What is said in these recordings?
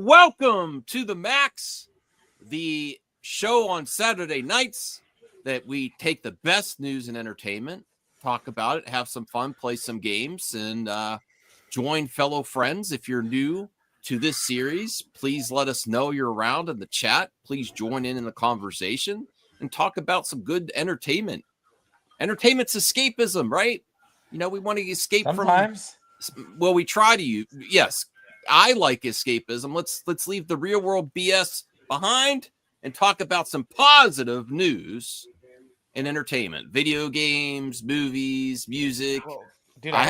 welcome to the Max, the show on Saturday nights that we take the best news and entertainment, talk about it, have some fun, play some games, and join fellow friends. If you're new to this series, please let us know you're around in the chat. Please join in the conversation and talk about some good entertainment. Entertainment's escapism, right? You know, we want to escape sometimes. Well, we try to. Yes, I like escapism. Let's leave the real world BS behind and talk about some positive news and entertainment. Video games, movies, music. Well, dude, I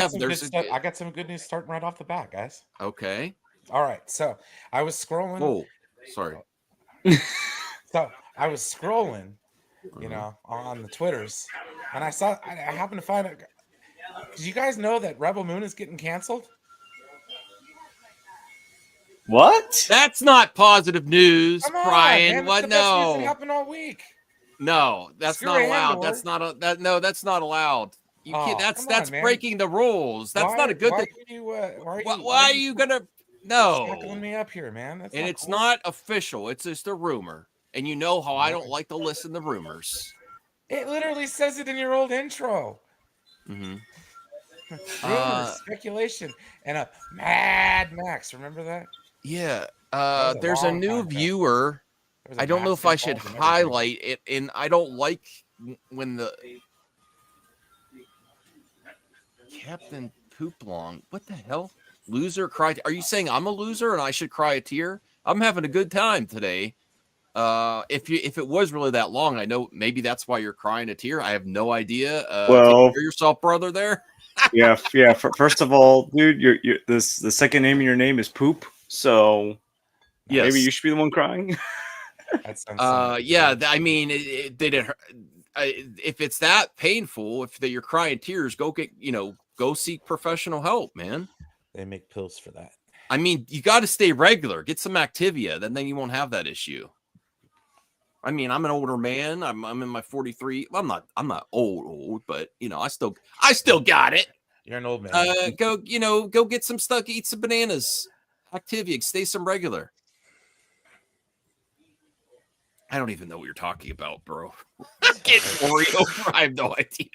got some good news starting right off the bat, guys. Okay. All right, so I was scrolling. Oh, sorry. So I was scrolling, on the Twitters, and I happened to find it. Did you guys know that Rebel Moon is getting canceled? What? That's not positive news, Come on, Brian. man, What? the best news No. that happened all week. No, that's Screw not allowed. Andor. That's not No, that's not allowed. You can't. That's man. breaking the rules. That's not a good thing. Why are you gonna? No. Shackling me up here, man. That's And not it's cool. not official. It's just a rumor. And you know how I don't like to listen to rumors. It literally says it in your old intro. Mm-hmm. Rumors, speculation, and a Mad Max. Remember that? Yeah. That was There's a new viewer. I don't know if I should highlight it, and I don't like when the Captain Pooplong. What the hell? Loser cry. Are you saying I'm a loser and I should cry a tear? I'm having a good time today. If it was really that long, I know maybe that's why you're crying a tear. I have no idea. Well, take care of yourself, brother. There. yeah. First of all, dude, the second name in your name is Poop, so yes. Maybe you should be the one crying. Yeah. I mean, they didn't. If it's that painful, if you're crying tears, go seek professional help, man. They make pills for that. I mean, you got to stay regular. Get some Activia, then you won't have that issue. I mean, I'm an older man. I'm in my 43. Well, I'm not old, but I still got it. You're an old man. Go get some stuff, eat some bananas. Activia, stay some regular. I don't even know what you're talking about, bro. Get Oreo. I have no idea.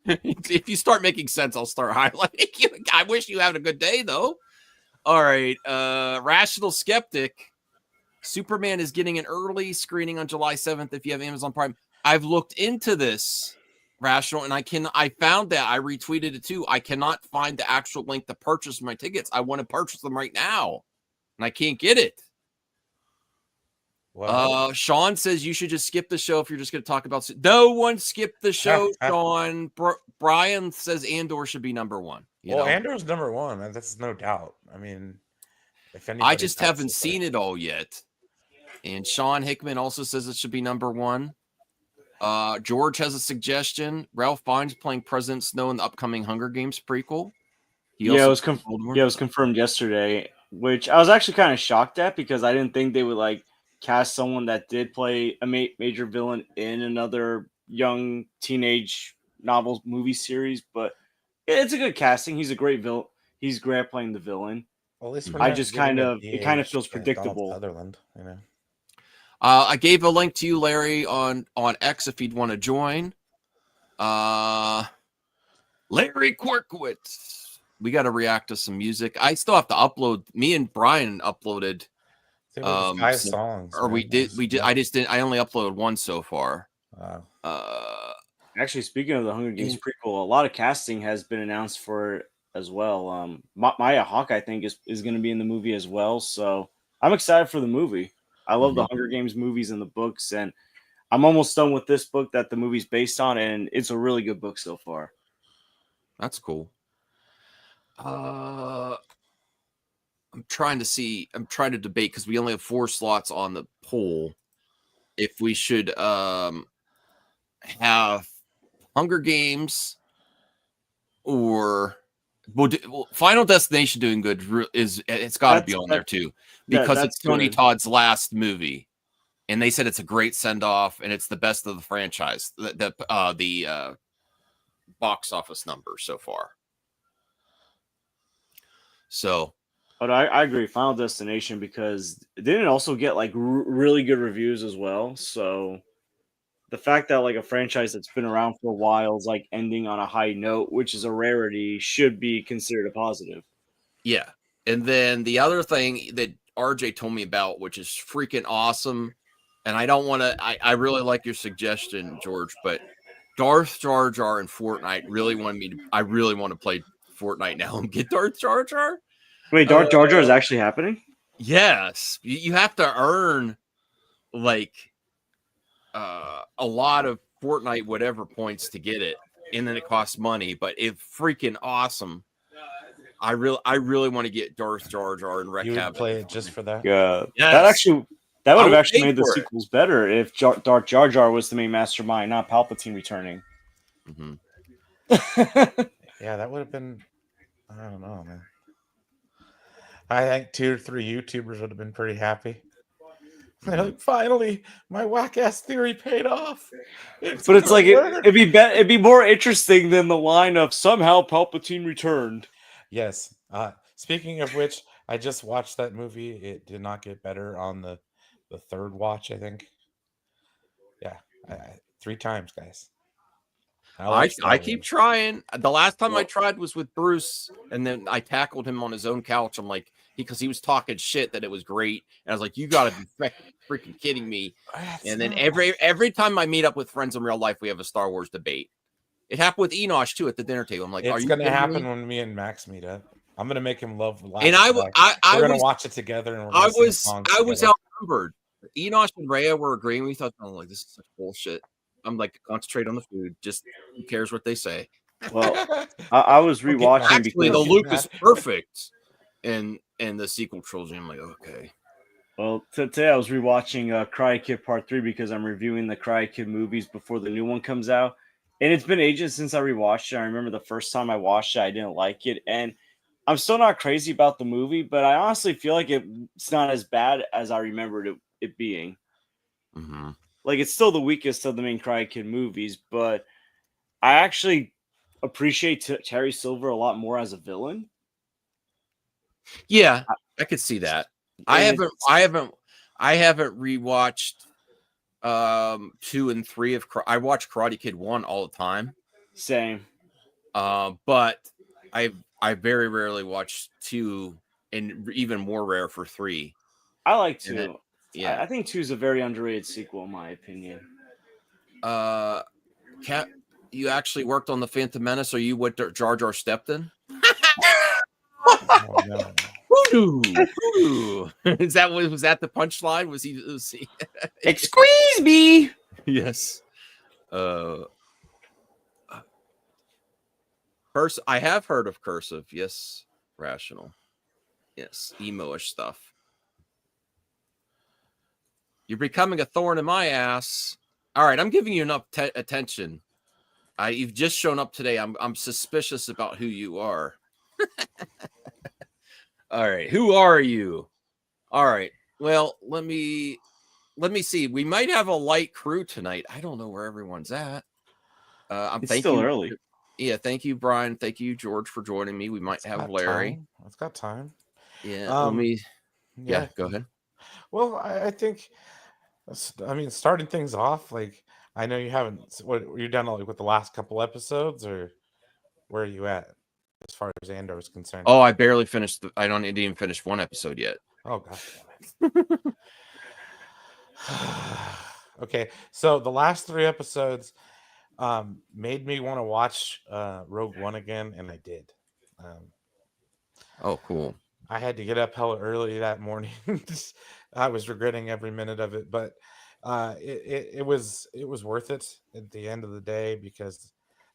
If you start making sense, I'll start highlighting you. I wish you had a good day, though. All right. Rational Skeptic. Superman is getting an early screening on July 7th if you have Amazon Prime. I've looked into this, Rational, and I found that. I retweeted it too. I cannot find the actual link to purchase my tickets. I want to purchase them right now, and I can't get it. Wow. Sean says you should just skip the show if you're just going to talk about. No one skipped the show, Sean. Brian says Andor should be number one. Andor's number one, man. That's no doubt. I mean, I just haven't seen it all yet. And Sean Hickman also says it should be number one. George has a suggestion. Ralph Fiennes playing President Snow in the upcoming Hunger Games prequel. It was confirmed yesterday, which I was actually kind of shocked at because I didn't think they would cast someone that did play a major villain in another young teenage novel movie series. But it's a good casting. He's a great villain. He's great at playing the villain. Well, at least it kind of feels predictable. Sutherland, I gave a link to you, Larry, on X if you'd want to join. Larry Quirkwitz. We got to react to some music. I still have to upload. Me and Brian uploaded 5 songs. Or we did. I just didn't. I only uploaded one so far. Wow. Actually, speaking of the Hunger Games prequel, a lot of casting has been announced for it as well. Maya Hawke, I think, is going to be in the movie as well. So I'm excited for the movie. I love the Hunger Games movies and the books, and I'm almost done with this book that the movie's based on, and it's a really good book so far. That's cool. I'm trying to debate because we only have 4 slots on the poll. If we should have Hunger Games or Final Destination doing good it's got to be on there too because it's Tony Todd's last movie, and they said it's a great send off and it's the best of the franchise. The box office number so far. So But I agree, Final Destination, because it didn't also get like really good reviews as well. So the fact that like a franchise that's been around for a while is like ending on a high note, which is a rarity, should be considered a positive. Yeah. And then the other thing that RJ told me about, which is freaking awesome, and I don't want to, I really like your suggestion, George, but Darth Jar Jar in Fortnite really wanted me to, I really want to play Fortnite now and get Darth Jar Jar. Wait, Darth Jar Jar is actually happening? Yes. You have to earn like a lot of Fortnite whatever points to get it, and then it costs money, but it's freaking awesome. I really want to get Darth Jar Jar and wreck You would havoc. play it just for that? Yeah, Yes. that would have would actually pay made the for it. sequels better if Darth Jar Jar was the main mastermind, not Palpatine returning. Mhm. Yeah, that would have been. I don't know, man. I think 2 or 3 YouTubers would have been pretty happy. They're like, finally, my whack ass theory paid off. But it's like it'd be more interesting than the line of somehow Palpatine returned. Yes. Speaking of which, I just watched that movie. It did not get better on the third watch, I think. Yeah, 3 times, guys. I keep trying. The last time I tried was with Bruce, and then I tackled him on his own couch. I'm like, because he was talking shit that it was great, and I was like, you got to be freaking kidding me. And then every time I meet up with friends in real life, we have a Star Wars debate. It happened with Enosh too at the dinner table. I'm like, it's going to happen when me and Max meet up. I'm going to make him love the last. And we're going to watch it together, and I was outnumbered. Enosh and Rhea were agreeing. We thought, oh, like this is such bullshit. I'm like, concentrate on the food. Just who cares what they say? Well, I was rewatching actually the Luke is perfect in the sequel trilogy. I'm like, okay. Well, today I was rewatching Karate Kid Part 3 because I'm reviewing the Karate Kid movies before the new one comes out. And it's been ages since I rewatched it. I remember the first time I watched it, I didn't like it. And I'm still not crazy about the movie, but I honestly feel like it's not as bad as I remembered it being. Mm-hmm. Like, it's still the weakest of the main Karate Kid movies, but I actually appreciate Terry Silver a lot more as a villain. Yeah, I could see that. I haven't rewatched 2 and 3 of I watch Karate Kid 1 all the time. Same. But I very rarely watch 2, and even more rare for 3. I like 2. Yeah, I think 2 is a very underrated sequel in my opinion. Cat, you actually worked on the Phantom Menace, or you what Jar Jar stepped in? Oh, no. Was that the punchline? Was he Excuse me? Yes. I have heard of cursive. Yes. Rational. Yes. Emo-ish stuff. You're becoming a thorn in my ass. All right, I'm giving you enough attention. You've just shown up today. I'm suspicious about who you are. All right, who are you? All right. Well, let me see. We might have a light crew tonight. I don't know where everyone's at. It's still early. Yeah, thank you, Brian. Thank you, George, for joining me. We might have Larry. It's got time. Yeah. Yeah, go ahead. Well, I think, I mean, starting things off, like, I know you haven't. What you're done like with the last couple episodes, or where are you at as far as Andor is concerned? Oh, I barely finished. I didn't even finish one episode yet. Oh, god damn it. Okay, so the last 3 episodes made me want to watch Rogue One again, and I did. Oh, cool. I had to get up hella early that morning. I was regretting every minute of it, but it was worth it at the end of the day, because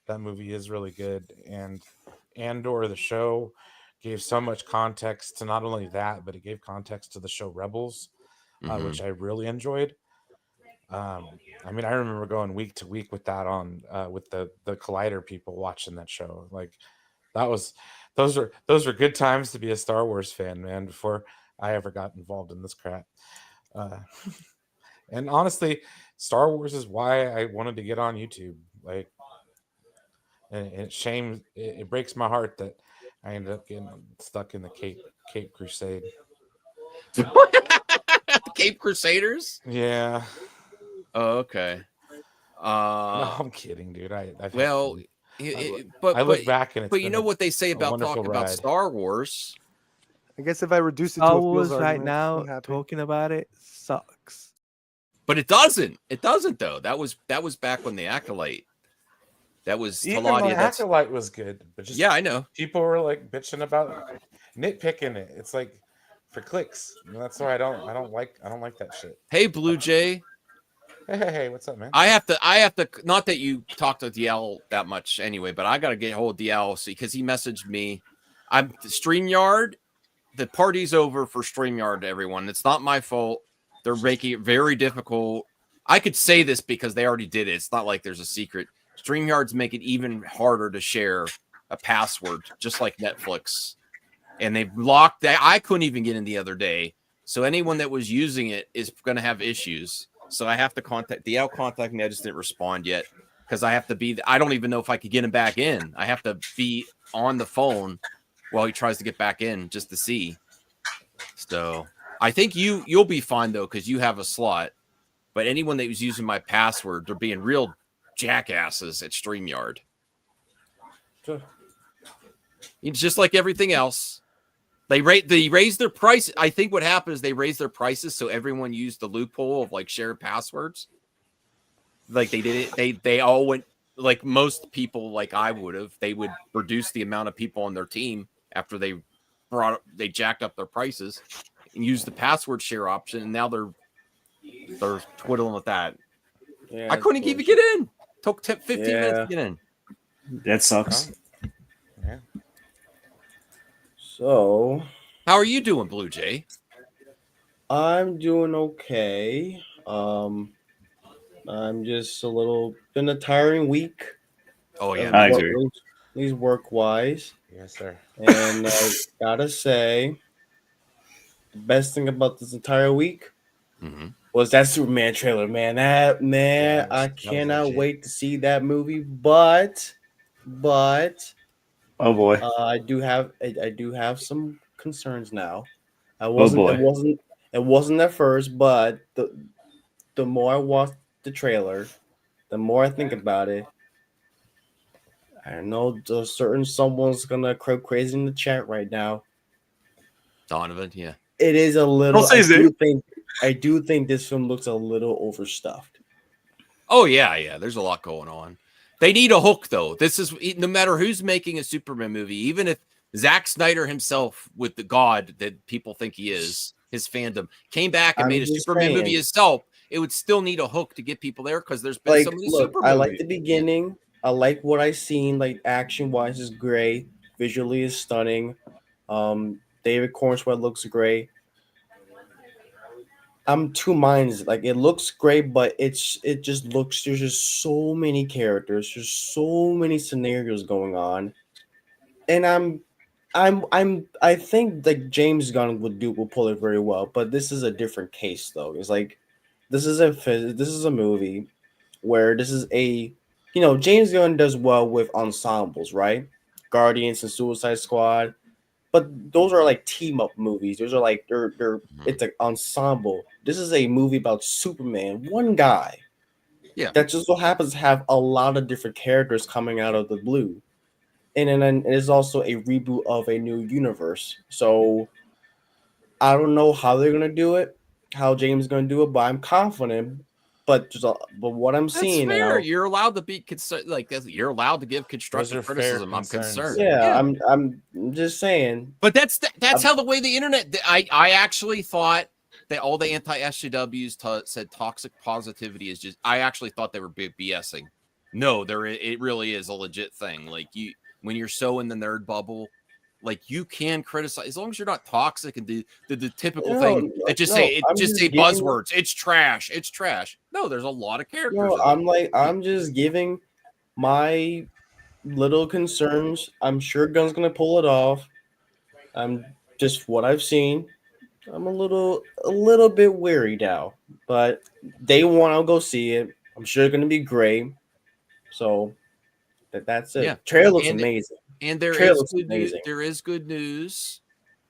that movie is really good, and Andor the show gave so much context to not only that, but it gave context to the show Rebels, which I really enjoyed. I mean, I remember going week to week with that on with the Collider people watching that show. Like, those were good times to be a Star Wars fan, man, before I ever got involved in this crap. And honestly, Star Wars is why I wanted to get on YouTube. Like, and it breaks my heart that I ended up getting stuck in the Cape Crusade. The Cape Crusaders. Yeah. Oh, okay. No, I'm kidding, dude. I've had Well, fun. I but look back and it's but you been know what they say a about wonderful talking about ride. Star Wars. I guess if I reduce it to Star a feels Wars right argument, now I'm happy. talking about it sucks. But it doesn't. It doesn't though. That was back when the Acolyte. That was Even Taladia. the That's Acolyte was good, but just yeah, I know. people were like bitching about nitpicking it. It's like for clicks. And that's why I don't like that shit. Hey, Blue Jay. Hey, what's up, man? I have to. Not that you talk to DL that much anyway, but I got to get a hold of DL because he messaged me. I'm StreamYard. The party's over for StreamYard. Everyone, it's not my fault. They're making it very difficult. I could say this because they already did it. It's not like there's a secret. StreamYards make it even harder to share a password, just like Netflix. And they've locked that. I couldn't even get in the other day. So anyone that was using it is going to have issues. So I have to contact DL. Contact me. I just didn't respond yet because I have to be. I don't even know if I could get him back in. I have to be on the phone while he tries to get back in just to see. So I think you'll be fine though because you have a slot. But anyone that was using my password, they're being real jackasses at StreamYard. Sure. It's just like everything else. They raised their price. I think what happened is they raised their prices so everyone used the loophole of like shared passwords. Like they did it. They all went like most people, like I would have. They would reduce the amount of people on their team after they jacked up their prices and used the password share option, and now they're twiddling with that. Yeah, I couldn't even get in. Took 15 minutes to get in. That sucks. Yeah. So How are you doing, Blue Jay? I'm doing okay. I'm just a little been a tiring week. Oh yeah, I me agree. too. At least work wise. Yes, sir. And I gotta say, the best thing about this entire week Mhm. was that Superman trailer, man. Yeah, that I was cannot legit. wait to see that movie. But Oh boy. I do have some concerns now. Oh boy. It wasn't at first, but the more I watch the trailer, the more I think about it. I know there's certain someone's gonna go crazy in the chat right now. Donovan, yeah. It is a little. Don't say his name. I do think this film looks a little overstuffed. Oh yeah. There's a lot going on. They need a hook though. This is no matter who's making a Superman movie, even if Zack Snyder himself, with the god that people think he is, his fandom came back and I'm made a just Superman movie saying. himself, it would still need a hook to get people there because there's been Like, so many look, Superman I like movies. the beginning. I like what I seen. Like, action wise is great. Visually is stunning. David Cornswell looks great. I'm two minds. Like, it looks great, but it just looks. There's just so many characters. There's so many scenarios going on, and I think like James Gunn will pull it very well. But this is a different case though. It's like this is a movie where this is a James Gunn does well with ensembles, right? Guardians and Suicide Squad, but those are like team up movies. Those are like they're it's an ensemble. This is a movie about Superman, one guy. Yeah. That just so happens to have a lot of different characters coming out of the blue. And then it is also a reboot of a new universe. So I don't know how they're gonna do it, how James is gonna do it, but I'm confident. But but what I'm That's seeing fair. now, You're allowed to be concerned. Like you're allowed to give Those constructive are fair criticism. I'm concerns. concerned. yeah, I'm just saying. But that's how the way the internet. I actually thought that all the anti-SJWs said toxic positivity is just. I actually thought they were BSing. No, it really is a legit thing. Like when you're so in the nerd bubble, like you can criticize as long as you're not toxic and the typical thing that just say I'm say giving- buzzwords. It's trash. It's trash. No, there's a lot of characters. No, in it. I'm just giving my little concerns. I'm sure Gun's gonna pull it off. I'm just what I've seen. I'm a little bit weary now, but day one I'll go see it. I'm sure it's gonna be great. So that's it. Yeah. Trailer looks And amazing. And there Trailer is looks good news. amazing. There is good news.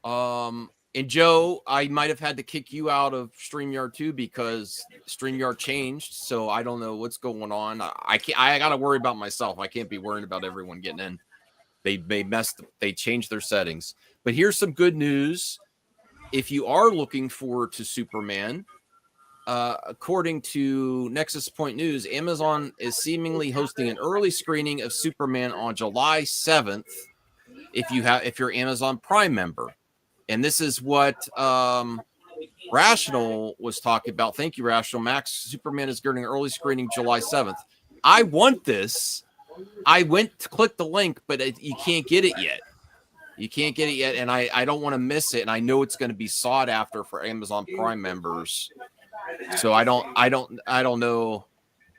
And Joe, I might have had to kick you out of StreamYard too because StreamYard changed. So I don't know what's going on. I can't. I got to worry about myself. I can't be worrying about everyone getting in. They changed their settings. But here's some good news. If you are looking forward to Superman, according to Nexus Point News, Amazon is seemingly hosting an early screening of Superman on July 7th. If you're Amazon Prime member, and this is what Rational was talking about. Thank you, Rational. Max Superman is getting an early screening July 7th. I want this. I went to click the link, but you can't get it yet. You can't get it yet, and I don't want to miss it. And I know it's going to be sought after for Amazon Prime members. So I don't know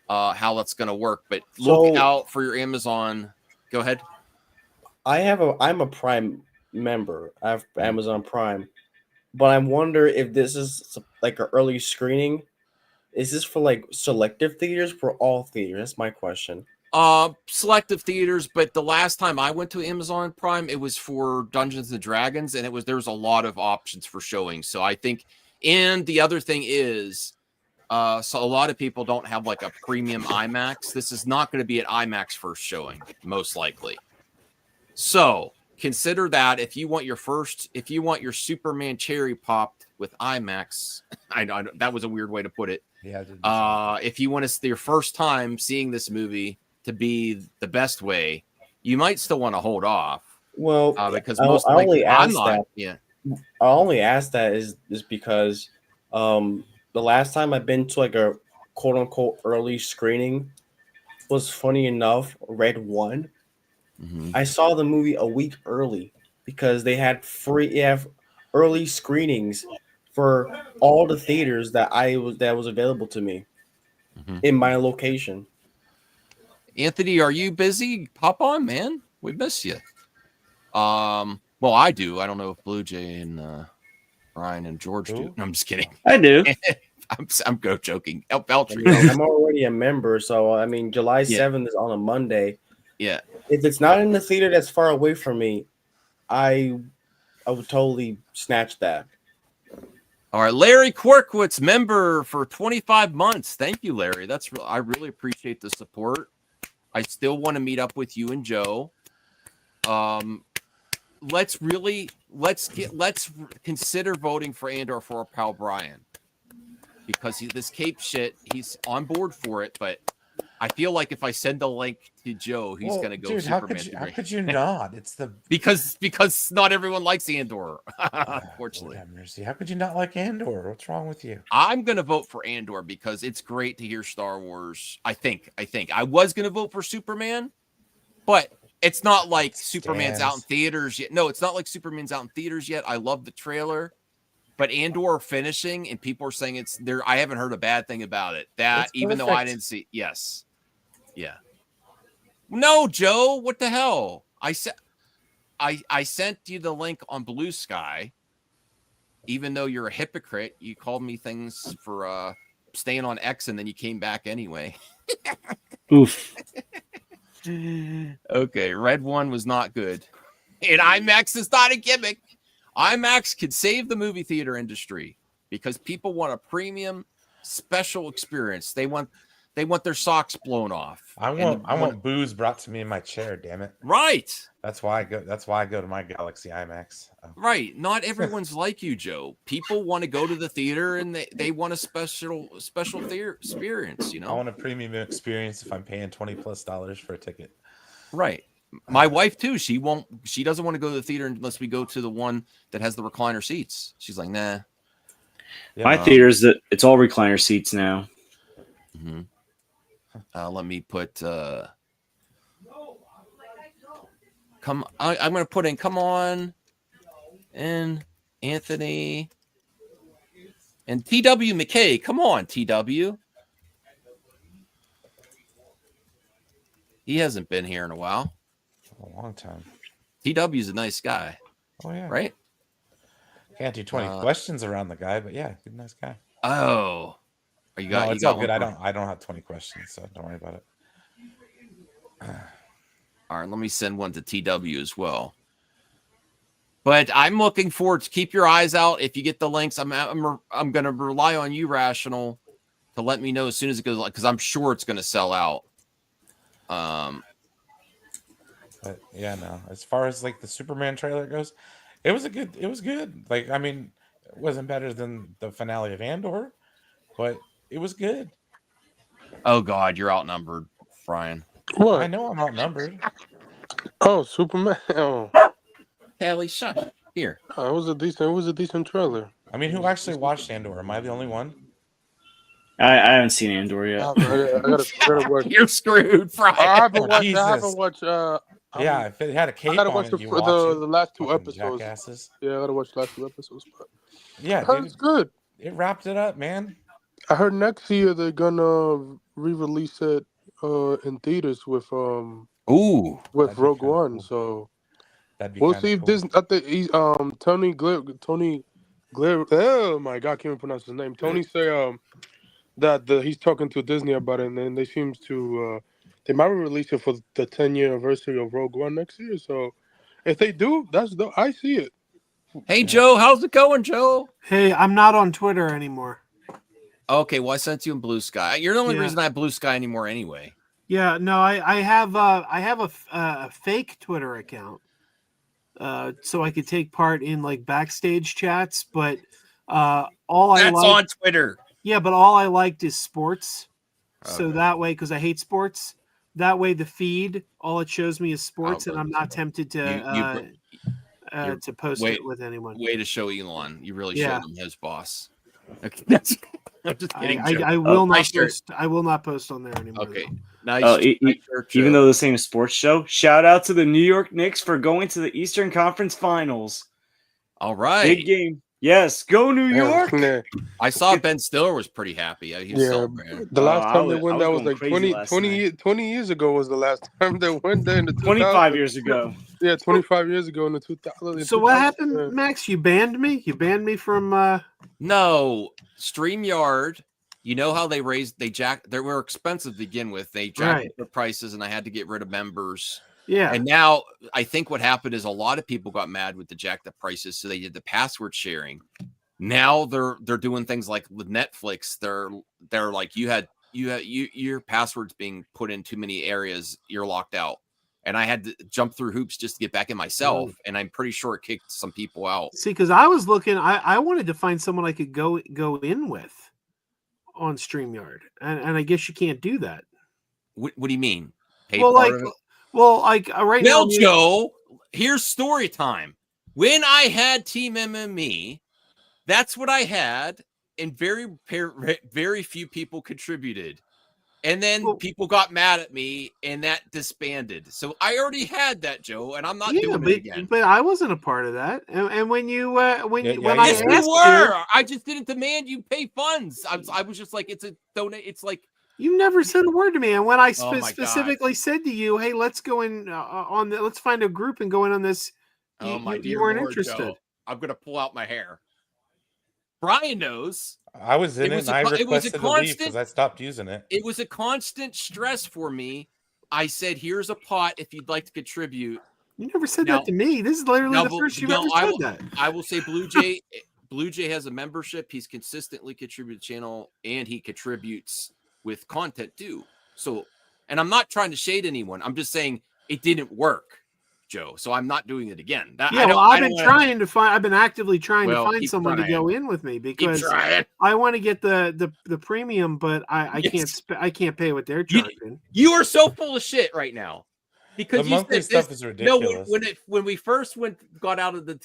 how that's going to work. But look out for your Amazon. Go ahead. I'm a Prime member. I have Amazon Prime, but I wonder if this is like an early screening. Is this for like selective theaters for all theaters? That's my question. Selective theaters, but the last time I went to Amazon Prime, it was for Dungeons and Dragons, and there was a lot of options for showing. So I think, and the other thing is, so a lot of people don't have like a premium IMAX. This is not going to be an IMAX first showing, most likely. So consider that if you want your Superman cherry popped with IMAX, I know that was a weird way to put it. Yeah. If you want to your first time seeing this movie to be the best way, you might still want to hold off. Well, because I only asked that. Yeah. I only asked that is because the last time I've been to like a quote unquote early screening was, funny enough, Red One. Mm-hmm. I saw the movie a week early because they have early screenings for all the theaters that was available to me in my location. Anthony, are you busy? Pop on, man. We miss you. Well, I do. I don't know if Blue Jay and Ryan and George do. No, I'm just kidding. I do. I'm go joking. Beltry. I'm already a member, so I mean, July 7th is on a Monday. Yeah. If it's not in the theater that's far away from me, I would totally snatch that. All right, Larry Quirkwitz, member for 25 months. Thank you, Larry. I really appreciate the support. I still want to meet up with you and Joe. Let's consider voting for Andor for our pal Brian, because this cape shit, he's on board for it, but I feel like if I send a link to Joe, he's going to go dude, Superman. How could you not? It's because not everyone likes Andor, unfortunately. Lord have mercy. How could you not like Andor? What's wrong with you? I'm going to vote for Andor because it's great to hear Star Wars. I think I was going to vote for Superman, but it's not like Superman's out in theaters yet. No, it's not like Superman's out in theaters yet. I love the trailer. But Andor finishing, and people are saying it's there. I haven't heard a bad thing about it. Even though I didn't see, yes, yeah. No, Joe, what the hell? I sent you the link on Blue Sky. Even though you're a hypocrite, you called me things for staying on X, and then you came back anyway. Oof. Okay, Red One was not good, and IMAX is not a gimmick. IMAX could save the movie theater industry because people want a premium, special experience. They want their socks blown off. I want booze brought to me in my chair. Damn it! Right. That's why I go to my Galaxy IMAX. Oh. Right. Not everyone's like you, Joe. People want to go to the theater and they want a special theater experience. You know, I want a premium experience if I'm paying $20+ for a ticket. Right. My wife too. She doesn't want to go to the theater unless we go to the one that has the recliner seats. She's like, nah. Yeah, my theater's it's all recliner seats now. Mm-hmm. Let me put. I'm going to put in. Come on, and Anthony and TW McKay. Come on, TW. He hasn't been here in a while. A long time. TW's a nice guy. Oh yeah. Right? Can't do 20 questions around the guy, but yeah, good nice guy. Oh. It's all good. I don't have 20 questions, so don't worry about it. All right, let me send one to TW as well. But I'm looking forward to keep your eyes out. If you get the links, I'm going to rely on you, Rational, to let me know as soon as it goes, because I'm sure it's going to sell out. But yeah, no. As far as like the Superman trailer goes, it was good. Like, I mean, it wasn't better than the finale of Andor, but it was good. Oh God, you're outnumbered, Brian. I What? know I'm outnumbered. Oh, Superman. Oh, Haley, shush. Here. it was a decent trailer. I mean, who actually watched Andor? Am I the only one? I haven't seen Andor I, yet. gotta watch. You're screwed, Brian. I haven't Oh, watched. I Jesus. haven't watched. Yeah, if it had a I cape gotta on watch it, you watch it. the last two Fucking episodes. jackasses. Yeah, I gotta watch the last two episodes. But Yeah, I heard dude, it's good. it wrapped it up, man. I heard next year they're gonna re-release it in theaters with Ooh. That'd be Rogue kinda One. cool. So That'd be we'll kinda see if cool. Disney. I think Tony Blair. Oh my God, I can't even pronounce his name. Tony say that he's talking to Disney about it, and then they seems to they might release it for the 10-year anniversary of Rogue One next year. So if they do, I see it. Hey, Joe, how's it going, Joe? Hey, I'm not on Twitter anymore. Okay, well, I sent you in Blue Sky. You're the only Yeah. reason I have Blue Sky anymore anyway. Yeah, no, I have a fake Twitter account, so I could take part in like backstage chats. But all I That's like, on Twitter. yeah, but all I liked is sports. So Okay. that way, because I hate sports, that way the feed all it shows me is sports, Oh, and I'm not tempted to to post wait- it with anyone. Way to show Elon. You really Yeah. showed him his boss. Okay, that's, I'm just kidding, Joe. I will not nice shirt. post. I will not post on there anymore. Okay, though. nice. Oh, nice shirt, even Joe. though this ain't a sports show, shout out to the New York Knicks for going to the Eastern Conference Finals. All right. Big game. Yes, go New York. Yeah. I saw Ben Stiller was pretty happy. He was Yeah, celebrating. the last I time they was- went, I that was was going like crazy last night. 20 years ago was the last time they went there in the 2000s. 25 years ago. Yeah, 25 years ago in the 2000s. So what happened, Max? You banned me. You banned me from. No, StreamYard. You know how they were expensive to begin with. They jacked up their prices, and I had to get rid of members. Yeah. And now I think what happened is a lot of people got mad with the jacked up prices, so they did the password sharing. Now they're doing things like with Netflix. They're like your passwords being put in too many areas. You're locked out. And I had to jump through hoops just to get back in myself. And I'm pretty sure it kicked some people out. See, because I was looking, I wanted to find someone I could go in with on StreamYard, and I guess you can't do that. What do you mean? Right now. Well, Joe, here's story time. When I had Team MME, that's what I had, and very few people contributed. And then people got mad at me, and that disbanded. So I already had that, Joe, and I'm not doing it again. But I wasn't a part of that. And when you when Yeah, you yeah, when yeah. I Yes, asked you were. I just didn't demand you pay funds. I was just like, it's a donate. It's like you never said a word to me. And when I Oh my God. specifically said to you, "Hey, let's go in let's find a group and go in on this," oh my you dear weren't Lord, interested. Joe. I'm gonna pull out my hair. Brian knows. I was in It it, was and I a co- it was a requested to leave constant- because I stopped using it. It was a constant stress for me. I said, "Here's a pot if you'd like to contribute." You never said Now- that to me. This is literally now, the but- first you've no, ever I said will- that. I will say Blue Jay. Blue Jay has a membership. He's consistently contributed to the channel, and he contributes with content too. So, and I'm not trying to shade anyone. I'm just saying it didn't work, Joe. So I'm not doing it again. I've been actively trying to find keep someone to trying. go in with me Keep because trying. I want to get the premium, but I Yes. can't pay what they're You- charging. You are so full of shit right now. Because The you monthly said this, stuff is no, ridiculous. when we first got out of the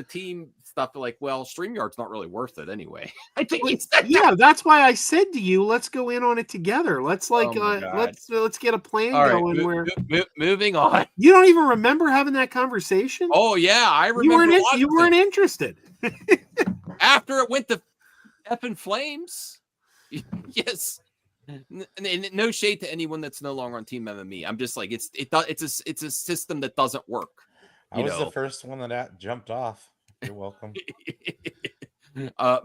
team stuff, like, well, StreamYard's not really worth it anyway. I think you said that. Yeah, that's why I said to you, let's go in on it together. Let's Oh my God. let's get a plan All right, going where moving on. you don't even remember having that conversation. Oh yeah, I remember. You weren't interested. After it went to effing flames. Yes. And no shade to anyone that's no longer on Team MME. I'm just like it's a system that doesn't work. I was the first one that jumped off. You're welcome.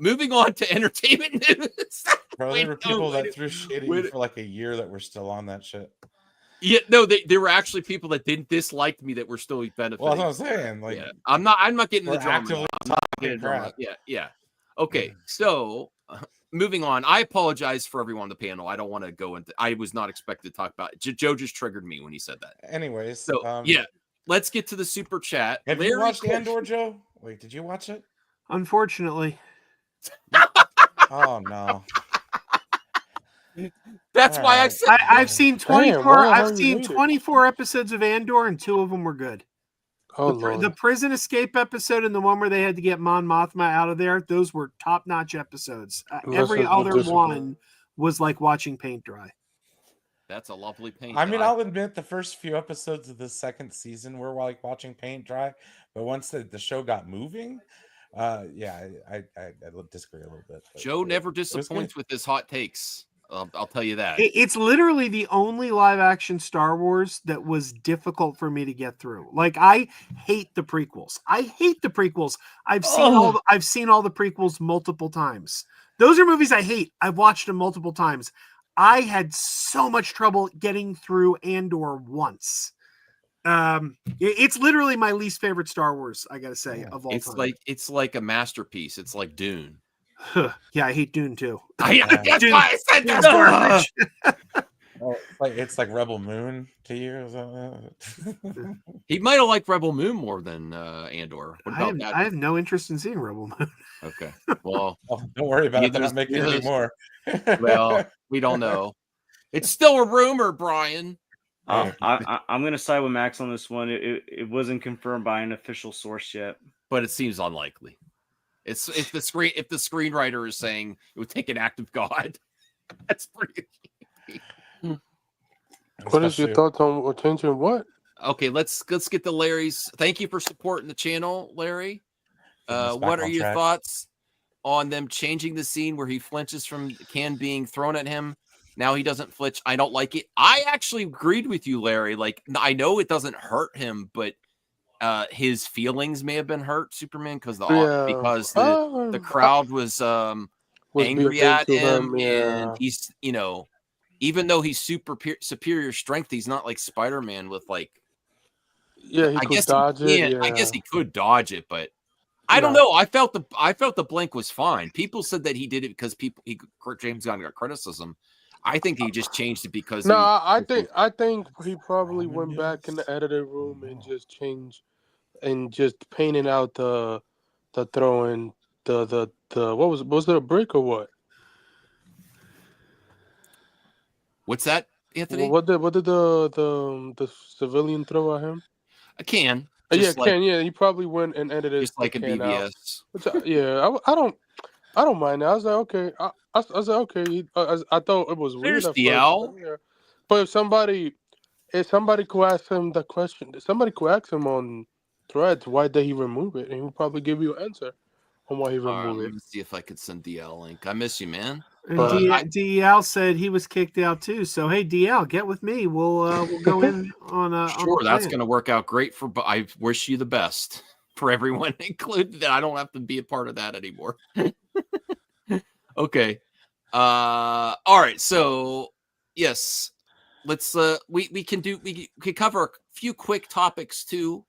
Moving on to entertainment news. Bro, there were people that threw shit at you wait. for like a year that were still on that shit. Yeah, no, there were actually people that didn't dislike me that were still benefiting. Well, that's what I'm saying. Like, yeah. I'm not getting we're the drama. actively I'm not getting talking drama. crap. Yeah. Okay, so moving on. I apologize for everyone on the panel. I don't want to go into. I was not expected to talk about it. Joe just triggered me when he said that. Anyways, So yeah, let's get to the super chat. have Larry you watched Cole- Andor, Joe? Wait, did you watch it? Unfortunately, Oh no. That's why I Alright. said I've seen Damn, why 24. the hell I've you seen hate it? 24 episodes of Andor, and 2 of them were good. Oh The Lord. prison escape episode and the one where they had to get Mon Mothma out of there, those were top-notch episodes. Every Listen, other listen. one was like watching paint dry. that's a lovely paint. I mean, dry. I'll admit the first few episodes of the second season were like watching paint dry, but once the show got moving, yeah, I disagree a little bit. Joe never was good. disappoints with his hot takes. I'll tell you that. It's literally the only live-action Star Wars that was difficult for me to get through. Like, I hate the prequels. I've seen all the prequels multiple times. Those are movies I hate. I've watched them multiple times. I had so much trouble getting through Andor once. It's literally my least favorite Star Wars, I gotta say, of all time. It's like a masterpiece. It's like Dune. Yeah, I hate Dune too. That's Dune- why I said Dune's that. garbage. Oh, it's like Rebel Moon to you. Is that- He might have liked Rebel Moon more than Andor. What about that? I have no interest in seeing Rebel Moon. Okay. Well, Oh, don't worry about it. They're Neither's- not making any neither's- more. well, we don't know. It's still a rumor, Brian. I'm gonna side with Max on this one. It wasn't confirmed by an official source yet. But it seems unlikely. It's if the screenwriter is saying it would take an act of God. That's pretty. What is your Especially- thoughts on changing what? Okay, let's get to Larry's. Thank you for supporting the channel, Larry. Getting us back What are on your track. thoughts on them changing the scene where he flinches from the can being thrown at him? Now he doesn't flinch. I don't like it. I actually agreed with you, Larry. Like, I know it doesn't hurt him, but his feelings may have been hurt, Superman, because the crowd was angry being at mean to him, yeah. and he's even though he's superior strength, he's not like Spider-Man with like. Yeah, he I could guess dodge it. Yeah, Yeah. I guess he could dodge it, but I don't No. know. I felt the blink was fine. People said that he did it because James Gunn got criticism. I think he just changed it because No, I think he probably went back in the editing room and just changed and just painted out the throwing the what was it, a brick or what? What's that, Anthony? What did the civilian throw at him? A can. Yeah, Just like, Ken. Yeah, he probably went and edited just like the in can out. BBS. Which I don't mind that. I was like, okay. I was like, okay. I thought it was weird There's at DL. first. Yeah. But if somebody could ask him the question, somebody could ask him on Threads, why did he remove it? And he'll probably give you an answer on why he removed Let it. me see if I could send DL a link. I miss you, man. And But- DL said he was kicked out too. So hey, DL, get with me. We'll go in on Sure, on that's plan. going to work out great for. But I wish you the best for everyone, included that I don't have to be a part of that anymore. Okay. All right. So yes, let's. We can cover a few quick topics too.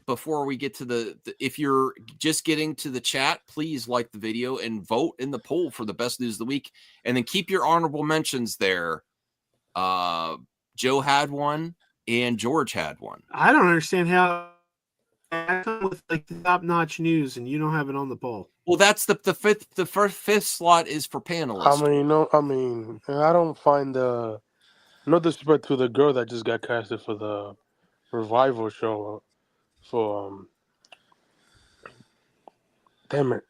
Before we get to the if you're just getting to the chat, please like the video and vote in the poll for the best news of the week, and then keep your honorable mentions there. Joe had one and George had one. I don't understand how I come with like top notch news and you don't have it on the poll. Well, that's the fifth slot is for panelists. I don't find no disrespect to the girl that just got casted for the revival show for damn it,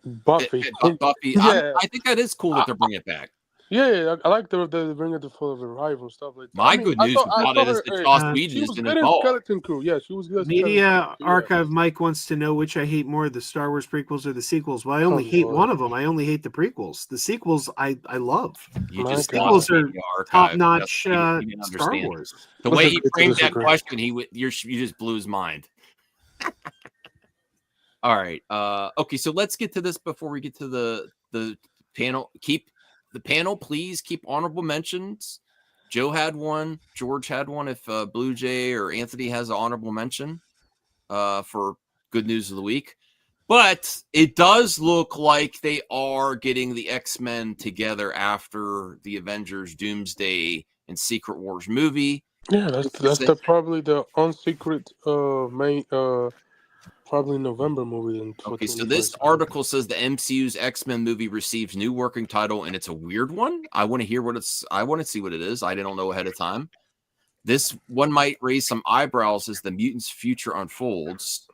Buffy. Buffy. Yeah. I think that is cool that they're bringing it back. Yeah, I like the bring it to full of revival stuff like that. My good news about it is that Joss Whedon she has was been good in involved. Skeleton Crew. Yeah, she was good. in Media Skeleton Crew, yeah. Archive Mike wants to know which I hate more, the Star Wars prequels or the sequels. Well, I only hate Lord. one of them. I only hate the prequels. The sequels I love. You My just God. lost Sequels are Media Archive. top notch He didn't Star understand. Wars. The Let's way he agree to framed that disagree. question, you just blew his mind. All right. Okay, so let's get to this before we get to the panel. Keep the panel, please keep honorable mentions Joe had one. George had one. If Blue Jay or Anthony has an honorable mention for good news of the week. But it does look like they are getting the X-Men together after the Avengers Doomsday and Secret Wars movie. Yeah, that's probably the unsecret May probably November movie in Okay, so this article says the MCU's X-Men movie receives new working title, and it's a weird one. I want to hear what it's. I want to see what it is. I didn't know ahead of time. This one might raise some eyebrows as the mutants' future unfolds.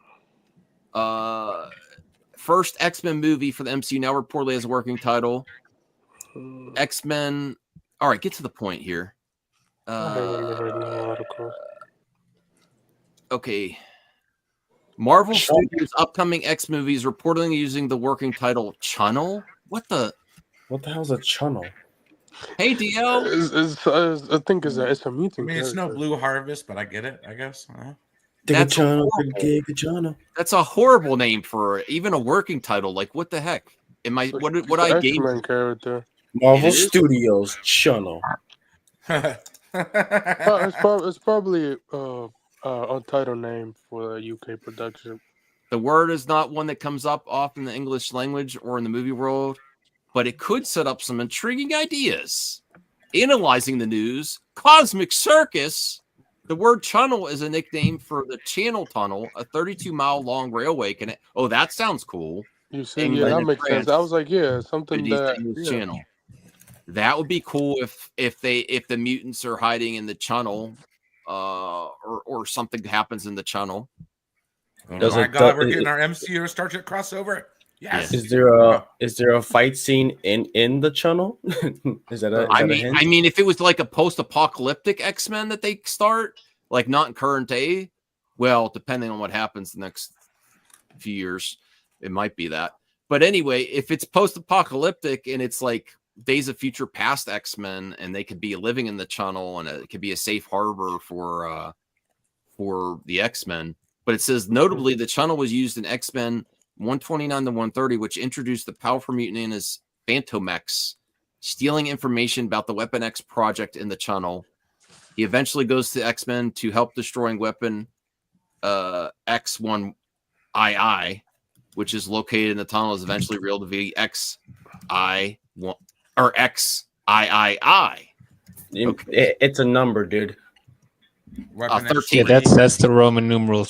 First X-Men movie for the MCU now reportedly has a working title. X-Men. All right, get to the point here. I remember reading the article. Okay. Marvel Studios' upcoming X movies reportedly using the working title Channel. What the hell's a channel? Hey, DL. I think it's a mutant. I mean, it's no character. Blue Harvest, but I get it. I guess. That's Channel. That's a horrible name for even a working title. Like, what the heck? Am I what I gave? X-Men character. Marvel Studios Channel. It's probably a title name for a UK production. The word is not one that comes up often in the English language or in the movie world, but it could set up some intriguing ideas. Analyzing the news, Cosmic Circus. The word channel is a nickname for the Channel Tunnel, a 32-mile long railway connect. Oh, that sounds cool. You see, yeah, that makes sense. I was like, yeah, something channel. That would be cool if the mutants are hiding in the channel, or something happens in the channel. Oh my God, we're getting our MCU Star Trek crossover. Yes. Is there a fight scene in the channel? Is that a? I mean, if it was like a post-apocalyptic X-Men that they start, like not in current day, well, depending on what happens the next few years, it might be that. But anyway, if it's post-apocalyptic and it's like Days of Future Past X-Men, and they could be living in the channel, and it could be a safe harbor for the X-Men. But it says notably the channel was used in X-Men 129 to 130, which introduced the powerful mutant known as Phantomex, stealing information about the Weapon X project in the channel. He eventually goes to X-Men to help destroying Weapon X1II, which is located in the tunnel, is eventually revealed to be XI1 or XIII. Okay. It's a number, dude. 13. Yeah, that's the Roman numeral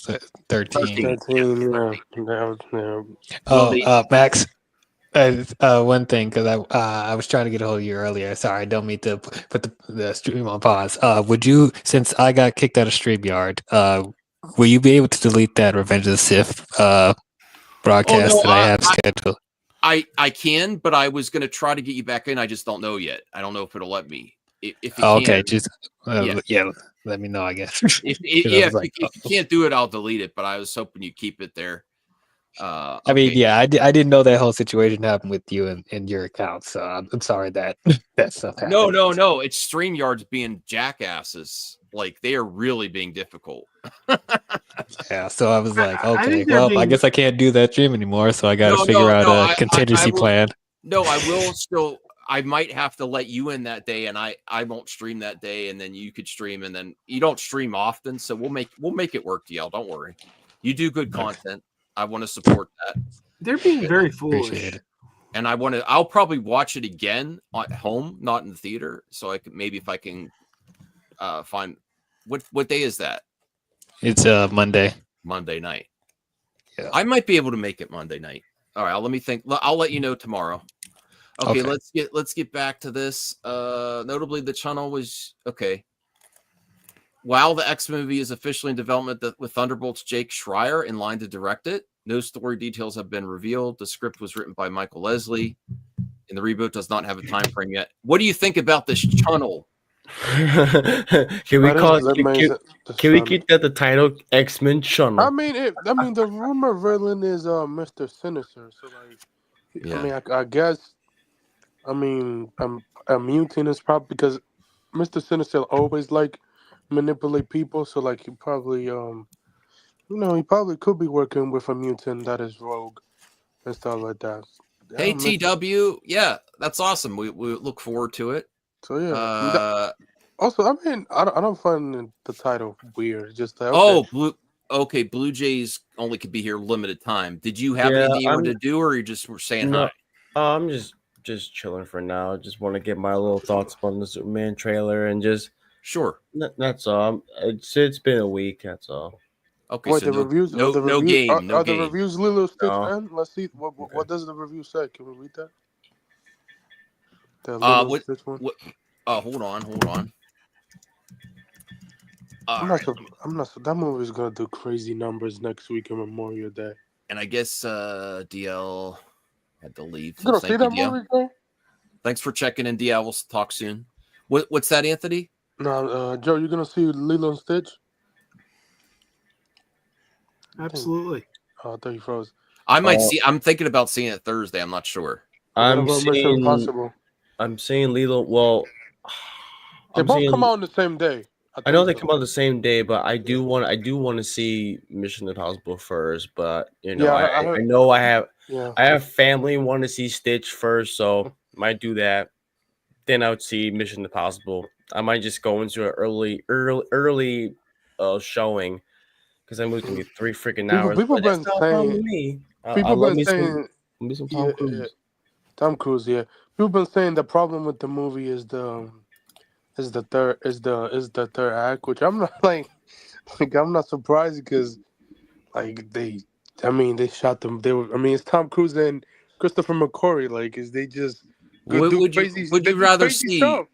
13. 13. Max. One thing, because I was trying to get a hold of you earlier. Sorry, I don't mean to put the stream on pause. Would you, since I got kicked out of StreamYard, will you be able to delete that Revenge of the Sith broadcast that I have scheduled? I can, but I was going to try to get you back in. I just don't know yet. I don't know if it'll let me. If it okay, can, just let me know, I guess. if you can't do it, I'll delete it. But I was hoping you keep it there. I mean, yeah, I didn't know that whole situation happened with you and your account, so I'm sorry that that stuff happened. No, it's StreamYard's being jackasses. Like, they are really being difficult. Yeah, so I was like, okay, well, I guess I can't do that stream anymore, so I got to figure out a contingency plan. No, I will still. I might have to let you in that day, and I won't stream that day, and then you could stream, and then you don't stream often, so we'll make it work, DL. Don't worry. You do good content. I want to support that. They're being very foolish. And I'll probably watch it again at home, not in the theater. So I could maybe if I can find what day is that? It's Monday. Monday night. Yeah. I might be able to make it Monday night. All right, let me think. I'll let you know tomorrow. Okay, let's get back to this. Notably, the channel was okay. While the X movie is officially in development with Thunderbolt's Jake Schreier in line to direct it, no story details have been revealed. The script was written by Michael Leslie, and the reboot does not have a time frame yet. What do you think about this channel? Can we keep that the title X-Men channel? I mean, the rumor villain is Mr. Sinister. So like, yeah. I mean, I guess. I mean, a mutant is probably because Mr. Sinister always like manipulate people. So like, he probably he probably could be working with a mutant that is rogue and stuff like that. Hey, TW, yeah, that's awesome. We look forward to it. So yeah, Also, I mean, I don't find the title weird. Just like, Oh, okay. Blue Jays only could be here limited time. Did you have Yeah, anything you wanted to do, or you just were saying No, hi? I'm just chilling for now. Just want to get my little thoughts on the Superman trailer and just Sure. that's all. It's been a week. That's all. Okay, Wait, so the reviews. no No game. Are the reviews Lilo Stitch, No. man? Let's see. What does the review say? Can we read that? The What? Stitch one. What? Hold on. I'm not. That movie's gonna do crazy numbers next week on Memorial Day. And I guess DL had to leave. You gonna So see thank that you, DL. movie, bro? Thanks for checking in, DL. We'll talk soon. What's that, Anthony? No, Joe, you gonna see Lilo and Stitch? Absolutely. Oh, I thought you froze. I might see. I'm thinking about seeing it Thursday. I'm not sure. I'm Mission seeing Impossible. Lilo. Well, They I'm both seeing. come out on the same day. I know they come out the same day, but I do want to see Mission Impossible first. But Yeah, I I heard- know I have Yeah. I have family want to see Stitch first, so might do that. Then I would see Mission Impossible. I might just go into an early showing because that movie's gonna be 3 freaking hours. People But that's been not a problem saying. with me. I People love been me saying. some Tom Cruise. Tom Cruise. Yeah. People been saying the problem with the movie is the third act, which I'm not like I'm not surprised because they shot them. It's Tom Cruise and Christopher McQuarrie. Like, is they just Would you rather crazy see stuff.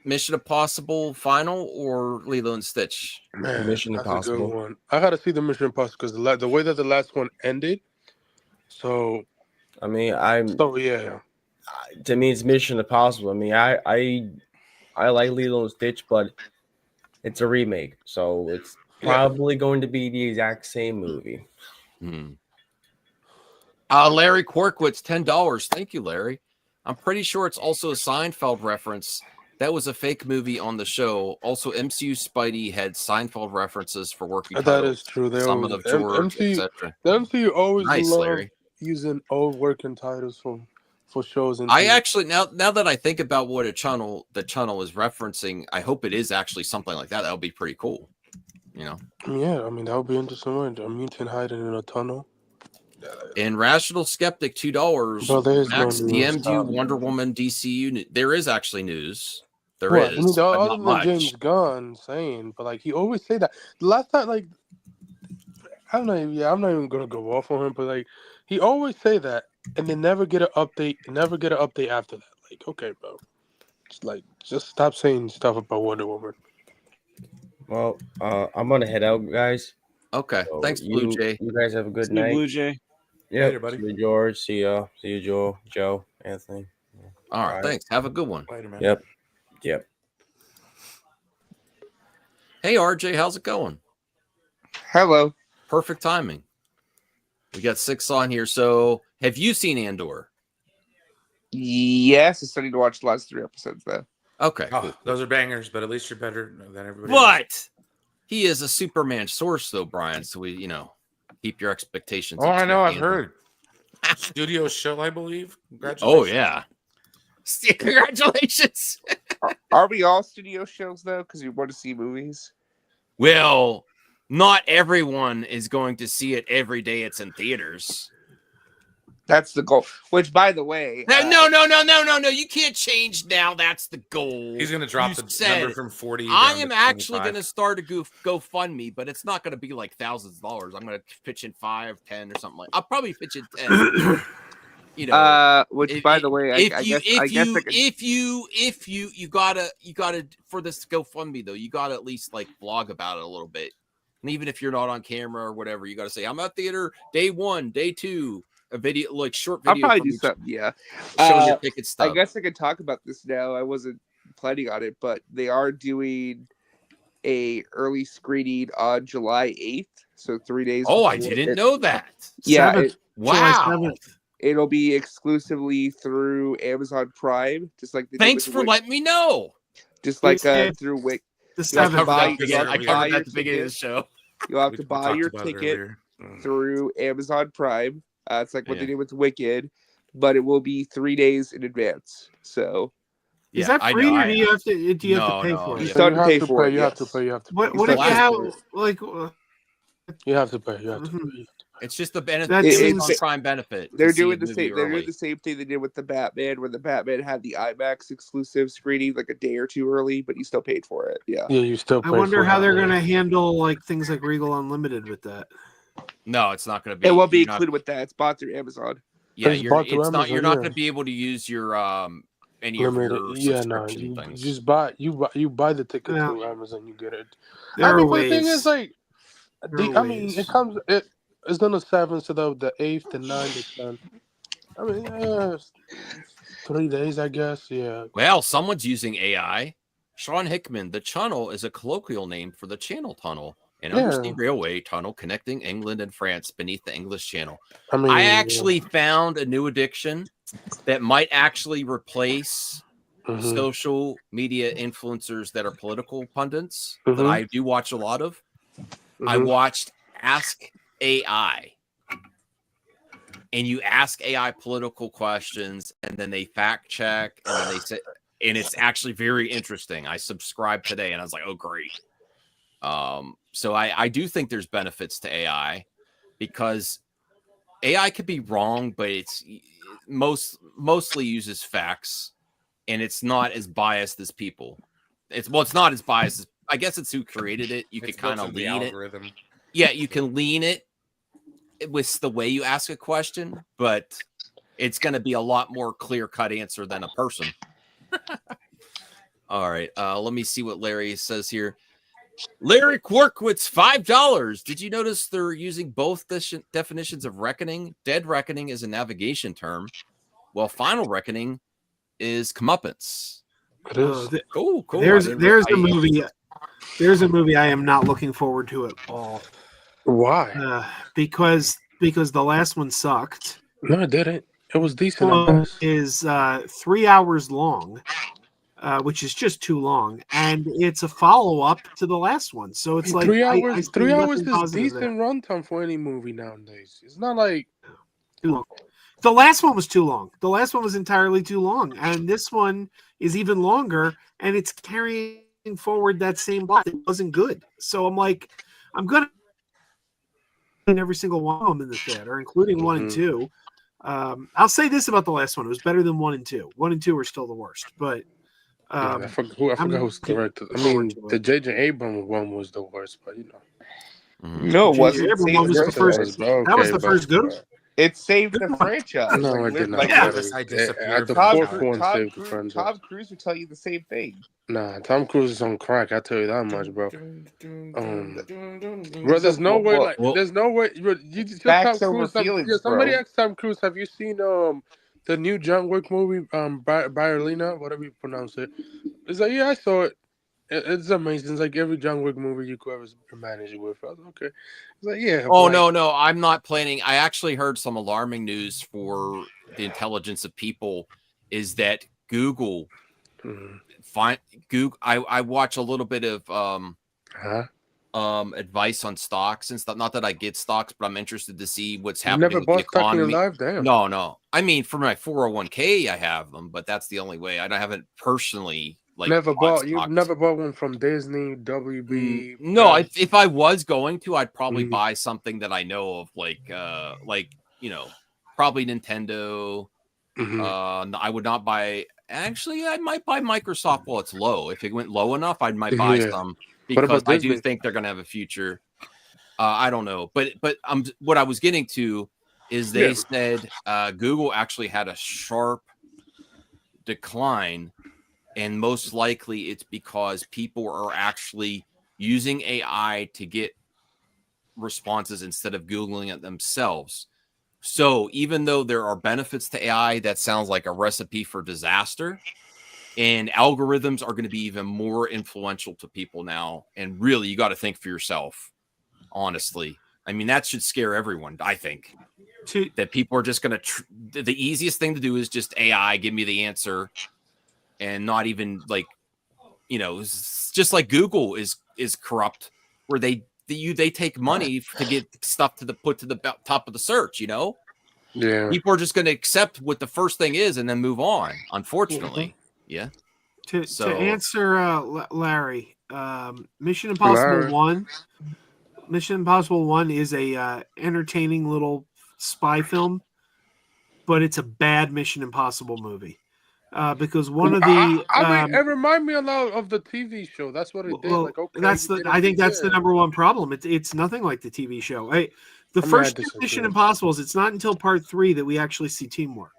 Mission Impossible Final or Lilo and Stitch? Man, Mission that's a good Impossible. one. I gotta see the Mission Impossible because the way that the last one ended. So I mean, yeah. to me, it's Mission Impossible. I mean, I like Lilo and Stitch, but it's a remake, so it's probably going to be the exact same movie. Larry Corkwitz, $10. Thank you, Larry. I'm pretty sure it's also a Seinfeld reference. That was a fake movie on the show. Also, MCU Spidey had Seinfeld references for working titles. That is true. They Summon always of George, etc. The MCU always Nice, love Larry. using old working titles for shows. And I actually now that I think about what the channel is referencing, I hope it is actually something like that. That would be pretty cool. Yeah, I mean that would be interesting. A mutant hiding in a tunnel. And Rational Skeptic, $2. Bro, there is no Max news. DM'd Wonder Woman DCU. There is actually news. There What? is. I mean, but other not than much. James Gunn saying, but he always say that. The last time, I'm not even gonna go off on him, but he always say that, and they never get an update. Never get an update after that. Okay, bro, just stop saying stuff about Wonder Woman. Well, I'm gonna head out, guys. Okay, So thanks, Blue Jay. You guys have a good See you, night. Blue Jay. Yeah, Later, buddy. See you, George. See you, Joe, Anthony. All right, thanks. Have a good one. Later, man. Yep. Hey, RJ, how's it going? Hello. Perfect timing. We got 6 on here. So, have you seen Andor? Yes, I still need to watch the last 3 episodes though. Okay, Oh, cool. those are bangers, but at least you're better than everybody else. But he is a Superman source, though, Brian. So we, keep your expectations. Oh, I know. I've Andor. heard. Studio show, I believe. Oh Congratulations. yeah. Congratulations. Are we all studio shows though? Because we want to see movies. Well, not everyone is going to see it every day it's in theaters. That's the goal. Which, by the way, No. You can't change now. That's the goal. He's going to drop You the said number it. from 40. I down am to actually 25. going to start a GoFundMe, but it's not going to be like thousands of dollars. I'm going to pitch in 5, 10 or something like. I'll probably pitch in 10. Which, by the way, I guess if you gotta for this GoFundMe though, you gotta at least blog about it a little bit. And even if you're not on camera or whatever, you gotta say I'm at theater day 1, day 2, a video short video. I'll probably do something. Yeah, showing your ticket stuff. I guess I could talk about this now. I wasn't planning on it, but they are doing a early screening on July 8th, so 3 days. Oh, I didn't know that. Yeah, wow. It'll be exclusively through Amazon Prime, just like Thanks for letting me know. Just like through Wick. I covered that at the beginning of the show. You'll have to buy your ticket through Amazon Prime. It's like what they did with Wicked, but it will be 3 days in advance. So Is that free, or do you have to? Do you have to No, pay no, for You it? yeah. still have you to have pay to for pay. it. You have to Yes. pay. You have to What pay. if you last- have like? You have to pay. You have to Mhm. pay. It's just the benefit, That Amazon seems- Prime benefit. to They're see doing a the movie same. They're early. doing the same thing they did with the Batman, where the Batman had the IMAX exclusive screening like a day or two early, but you still paid for it. Yeah. Yeah, you still pay. I wonder for how it, they're yeah. gonna handle like things like Regal Unlimited with that. No, it's not going to be. It won't be you're not- included with that. It's bought through Amazon. Yeah, It's you're. bought through It's not. You're Amazon, not yeah. going to be able to use your any of Limited. your Yeah, no. subscription You things. just you buy the ticket Yeah. through Amazon. You get it. There I are mean, but the thing ways. is, like, There are I mean, ways. it comes. It's on the 7th, so the 8th, the 9th, the 10th. I mean, yeah, it's 3 days, I guess. Yeah. Well, someone's using AI. Sean Hickman. The channel is a colloquial name for the Channel Tunnel, an undersea Yeah. railway tunnel connecting England and France beneath the English Channel. I mean, I actually found a new addiction that might actually replace Mhm. social media influencers that are political pundits that Mhm. I do watch a lot of. I Mhm. watched Ask AI, and you ask AI political questions, and then they fact check, and then they say, and it's actually very interesting. I subscribed today, and I was like, oh, great. So I do think there's benefits to AI because AI could be wrong, but it's mostly uses facts, and it's not as biased as people. It's not as biased as, I guess it's who created it. You could kind of the lean it. algorithm. Yeah, you can lean it with the way you ask a question, but it's going to be a lot more clear-cut answer than a person. All right, let me see what Larry says here. Larry Quarkwitz, $5. Did you notice they're using both definitions of reckoning? Dead reckoning is a navigation term, while final reckoning is comeuppance. It is. Cool. There's a movie. There's a movie I am not looking forward to at all. Why? Because the last one sucked. No, it didn't. It was decent. One is 3 hours long, which is just too long, and it's a follow-up to the last one. So it's like 3 hours. I see 3 hours nothing is positive there. decent runtime for any movie nowadays. It's not like Too long. The last one was too long. The last one was entirely too long, and this one is even longer, and it's carrying forward that same plot. It wasn't good. So I'm like, I'm gonna every single one of them in the theater, including 1 and 2. I'll say this about the last one: it was better than 1 and 2. 1 and 2 are still the worst, but I forgot who's directed. I mean, the J.J. Abrams one was the worst, but you know. No, it wasn't. Abrams Saved one was the the first. franchise. That was the first good one. It saved the franchise. No, it did not. I disappeared. The Tom fourth one Tom saved the Cruise, franchise. Tom Cruise would tell you the same thing. Nah, Tom Cruise is on crack. I tell you that much, bro. Bro, there's no way. Like, there's no way. Bro, you just Facts Tom over Cruise. feelings, Somebody bro. asked Tom Cruise, "Have you seen the new John Wick movie, Bayerlina, whatever you pronounce it?" It's like, yeah, I saw it. It's amazing. It's like every John Wick movie you could ever manage it with. I was like, okay. It's like, yeah. Oh, like, no, I'm not planning. I actually heard some alarming news for the intelligence of people is that Google Google. I watch a little bit of advice on stocks and stuff. Not that I get stocks, but I'm interested to see what's happening never with bought the stock in your economy. life? Damn. No. I mean, for my 401k, I have them, but that's the only way. I haven't personally never bought. stocks. You've never bought one from Disney, WB. No, if I was going to, I'd probably buy something that I know of, like you know, probably Nintendo. I would not buy. Actually, I might buy Microsoft while it's low. If it went low enough, I might buy some because I do think they're going to have a future. I don't know, but what I was getting to is they said Google actually had a sharp decline, and most likely it's because people are actually using AI to get responses instead of Googling it themselves. So even though there are benefits to AI, that sounds like a recipe for disaster. And algorithms are going to be even more influential to people now. And really, you got to think for yourself, honestly. I mean, that should scare everyone, I think. That people are just going to... the easiest thing to do is just AI, give me the answer. And not even like, you know, just like Google is corrupt, where they take money to get stuff put to the top of the search, you know? Yeah. People are just going to accept what the first thing is and then move on, unfortunately. Yeah. To answer Larry, Mission Impossible Larry. 1. Mission Impossible 1 is a entertaining little spy film, but it's a bad Mission Impossible movie. Because one of the it remind me a lot of the TV show. That's what it did. well, Like, okay, that's the. I think that's the number one problem. It's nothing like the TV show. The first two Mission Impossibles. It's not until part 3 that we actually see teamwork.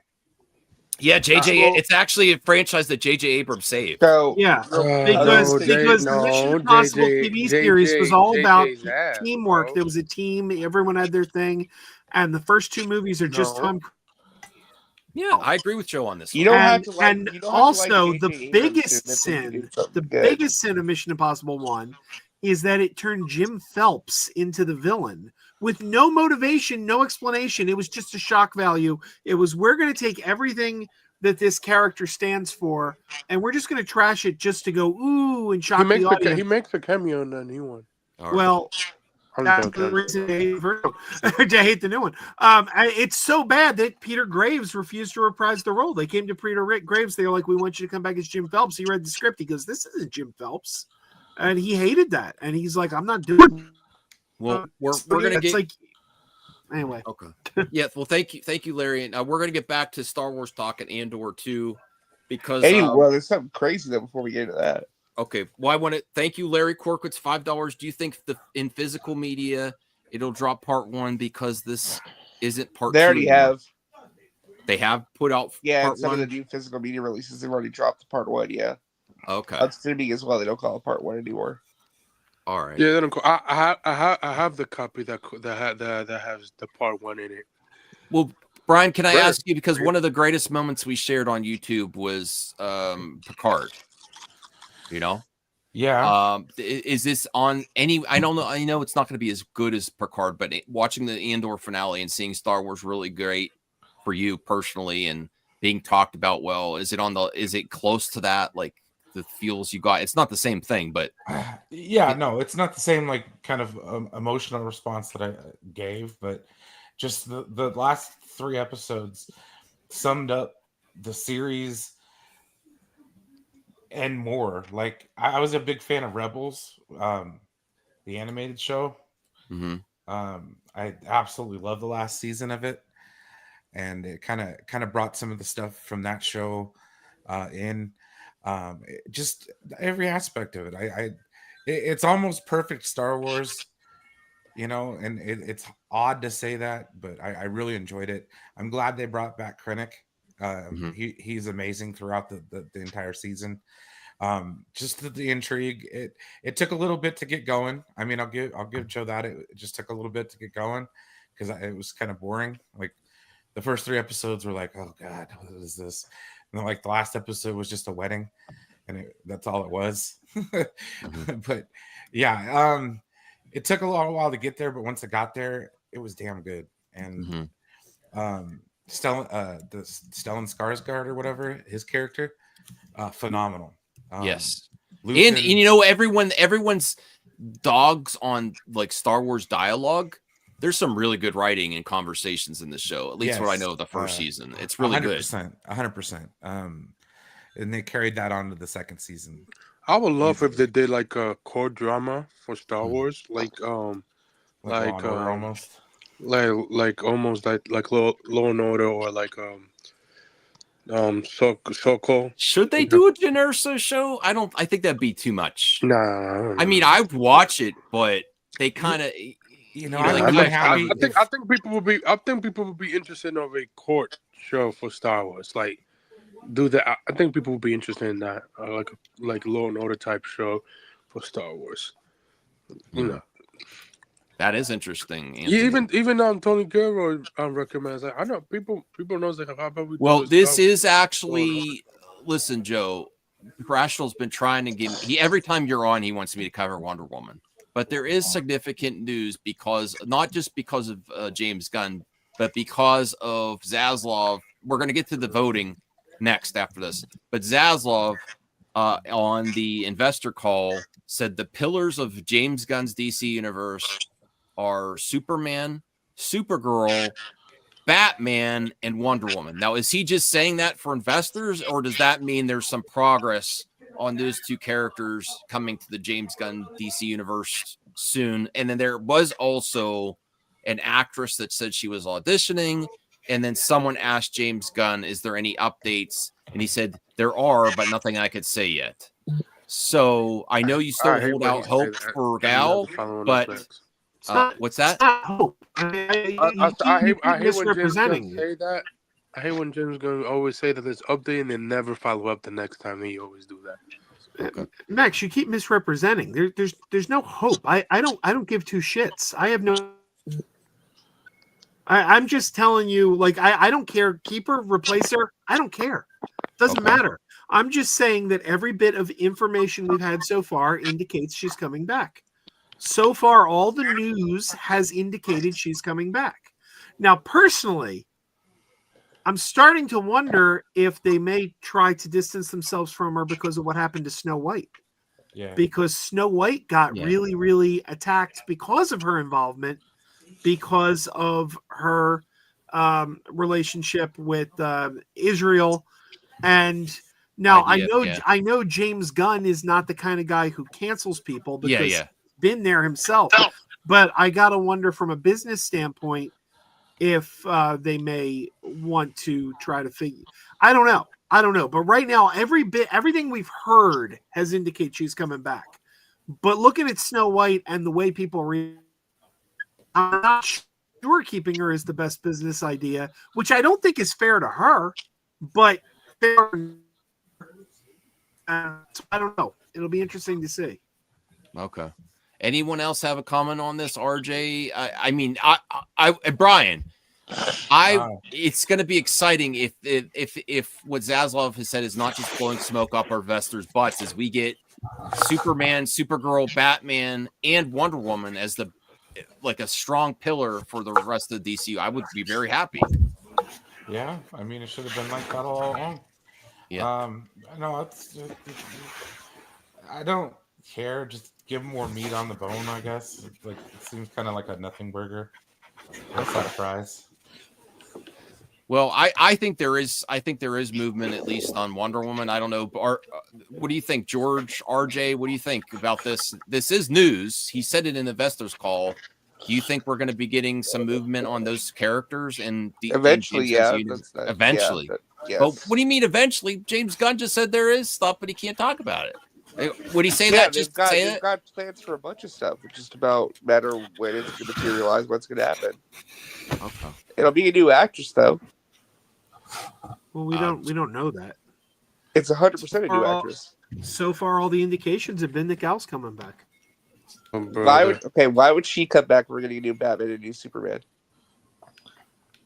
Yeah, it's actually a franchise that J.J. Abrams saved. So yeah, because the Mission Impossible TV series was all about teamwork. There was a team. Everyone had their thing, and the first 2 movies are just Tom. Yeah, I agree with Joe on this. You don't have to like. And also, the biggest sin of Mission Impossible 1 is that it turned Jim Phelps into the villain with no motivation, no explanation. It was just a shock value. It was, we're going to take everything that this character stands for, and we're just going to trash it just to go ooh and shock the audience. He makes a cameo in the new one. Well. That's the reason I hate the new one. It's so bad that Peter Graves refused to reprise the role. They came to Peter Graves. They were like, "We want you to come back as Jim Phelps." He read the script. He goes, "This isn't Jim Phelps," and he hated that. And he's like, "I'm not doing it." Well, we're gonna get like anyway. Okay. Yeah. Well, thank you, Larry. And we're gonna get back to Star Wars talk and Andor too, because there's something crazy though before we get into that. Okay, well, I want to thank you, Larry Corkwood's $5. Do you think in physical media it'll drop part 1 because this isn't part 2? They already have. They have put out part some 1? of the new physical media releases. They've already dropped part 1. Yeah. Okay. That's streaming as well. They don't call it part 1 anymore. All right. Yeah, they don't call. I have the copy that has the part 1 in it. Well, Brian, can I ask you, because one of the greatest moments we shared on YouTube was Picard. You know, is this on any? I don't know. I know it's not going to be as good as Picard, but watching the Andor finale and seeing Star Wars really great for you personally and being talked about well. Is it close to that? Like the feels you got? It's not the same thing, but no, it's not the same like kind of emotional response that I gave, but just the last 3 episodes summed up the series. And more. Like I was a big fan of Rebels, the animated show. Mm-hmm. I absolutely love the last season of it, and it kind of brought some of the stuff from that show in. Just every aspect of it. It's almost perfect Star Wars, you know. And it's odd to say that, but I really enjoyed it. I'm glad they brought back Krennic. He's amazing throughout the entire season. Just the intrigue. It took a little bit to get going. I mean, I'll give Joe that. It just took a little bit to get going because it was kind of boring. Like the first 3 episodes were like, oh God, what is this? And then like the last episode was just a wedding, and that's all it was. But yeah, it took a long while to get there, but once it got there, it was damn good. And Stellan Skarsgård or whatever, his character, phenomenal. Yes. And you know, everyone's dogs on like Star Wars dialogue. There's some really good writing and conversations in the show. At least what I know of the first season. It's really 100%. And they carried that on to the second season. I would love if they did like a core drama for Star Wars, like almost like Law and Order, or like Sokol. Should they do a Jyn Erso show? I think that'd be too much. Nah. I mean, I'd watch it, but they kind of, I think people would be interested in a court show for Star Wars. Like, do that. I think people would be interested in that, like Law and Order type show for Star Wars. You know. That is interesting. Anthony. Yeah, even Tony Guerrero recommends. Like, I know people knows that. How about we? Well, this is actually. Listen, Joe. Rational's been trying to give. Every time you're on, he wants me to cover Wonder Woman. But there is significant news because not just because of James Gunn, but because of Zaslav. We're going to get to the voting next after this. But Zaslav on the investor call said the pillars of James Gunn's DC universe are Superman, Supergirl, Batman, and Wonder Woman. Now, is he just saying that for investors, or does that mean there's some progress on those two characters coming to the James Gunn DC universe soon. And then there was also an actress that said she was auditioning. And then someone asked James Gunn, is there any updates? And he said, there are, but nothing I could say yet. So I know you still hold out hope for Gal, but what's that? Hope. I hate when James Gunn misrepresenting you. say that. I hate when James Gunn always say that there's update and then never follow up the next time. They always do that. Okay. Max, you keep misrepresenting. There's no hope. I don't give two shits. I have no. I'm just telling you, like I don't care. Keep her, replace her. I don't care. Doesn't matter. I'm just saying that every bit of information we've had so far indicates she's coming back. So far, all the news has indicated she's coming back. Now, personally, I'm starting to wonder if they may try to distance themselves from her because of what happened to Snow White. Yeah. Because Snow White got really, really attacked because of her involvement, because of her relationship with Israel. And now I know James Gunn is not the kind of guy who cancels people because he's been there himself. But I gotta wonder from a business standpoint if they may want to try to figure. I don't know. But right now, everything we've heard has indicated she's coming back. But looking at Snow White and the way people read, I'm not sure keeping her is the best business idea, which I don't think is fair to her. But I don't know. It'll be interesting to see. Okay. Anyone else have a comment on this, RJ? I mean, Brian, it's going to be exciting if what Zaslav has said is not just blowing smoke up our investors' butts, as we get Superman, Supergirl, Batman, and Wonder Woman as a strong pillar for the rest of the DCU. I would be very happy. Yeah, I mean, it should have been like that all along. Yeah. No, I don't care. Just give more meat on the bone, I guess. It seems kind of like a nothing burger. That's not a prize. Well, I think there is movement at least on Wonder Woman. I don't know. What do you think, George, RJ? What do you think about this? This is news. He said it in the investors call. Do you think we're going to be getting some movement on those characters eventually? Eventually. Yes. But what do you mean eventually? James Gunn just said there is stuff, but he can't talk about it. Would he say that? Just say they've got plans for a bunch of stuff. It's just about matter when it's going to materialize, what's going to happen. Okay. It'll be a new actress, though. Well, we don't know that. It's 100% a new actress. So far, all the indications have been that Gal's coming back. Why would she come back? We're getting a new Batman and a new Superman.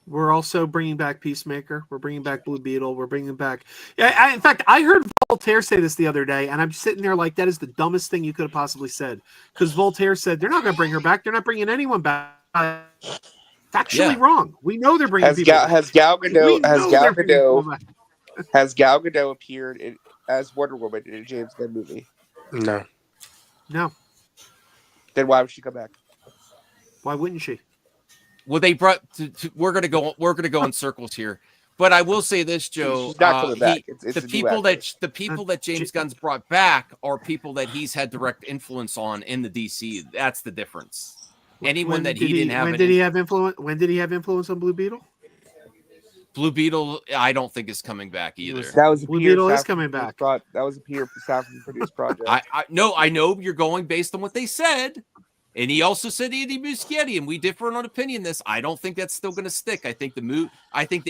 We're also bringing back Peacemaker. We're bringing back Blue Beetle. We're bringing back. In fact, I heard Voltaire say this the other day, and I'm sitting there like, that is the dumbest thing you could have possibly said. Because Voltaire said they're not going to bring her back. They're not bringing anyone back. Factually wrong. We know they're bringing people back. Has Gal Gadot appeared as Wonder Woman in a James Gunn movie? No. Then why would she come back? Why wouldn't she? Well, they brought. We're gonna go in circles here, but I will say this, Joe. She's not coming back. The people that James Gunn's brought back are people that he's had direct influence on in the DC. That's the difference. Anyone that he didn't have. When did he have influence? When did he have influence on Blue Beetle? Blue Beetle, I don't think is coming back either. That was Blue Beetle is coming back. That was a Peter Safran produced project. I know you're going based on what they said. And he also said Andy Muschietti, and we differ on opinion. I don't think that's still going to stick. I think the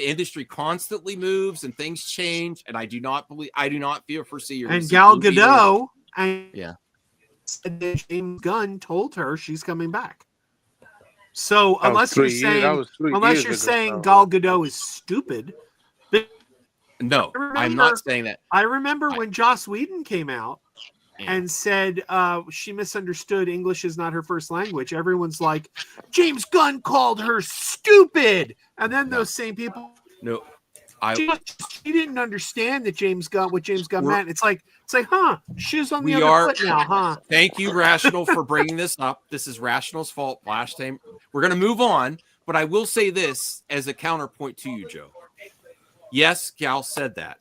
industry constantly moves and things change, and I do not foresee. And Gal Gadot, said that James Gunn told her she's coming back. So unless you're saying Gal Gadot is stupid, no, I'm not saying that. I remember when Joss Whedon came out and said she misunderstood English is not her first language. Everyone's like, James Gunn called her stupid. And then those same people. No. She didn't understand that what James Gunn meant. It's like, she's on the other foot now, huh? Thank you, Rational, for bringing this up. This is Rational's fault. Flash time. We're going to move on, but I will say this as a counterpoint to you, Joe. Yes, Gal said that.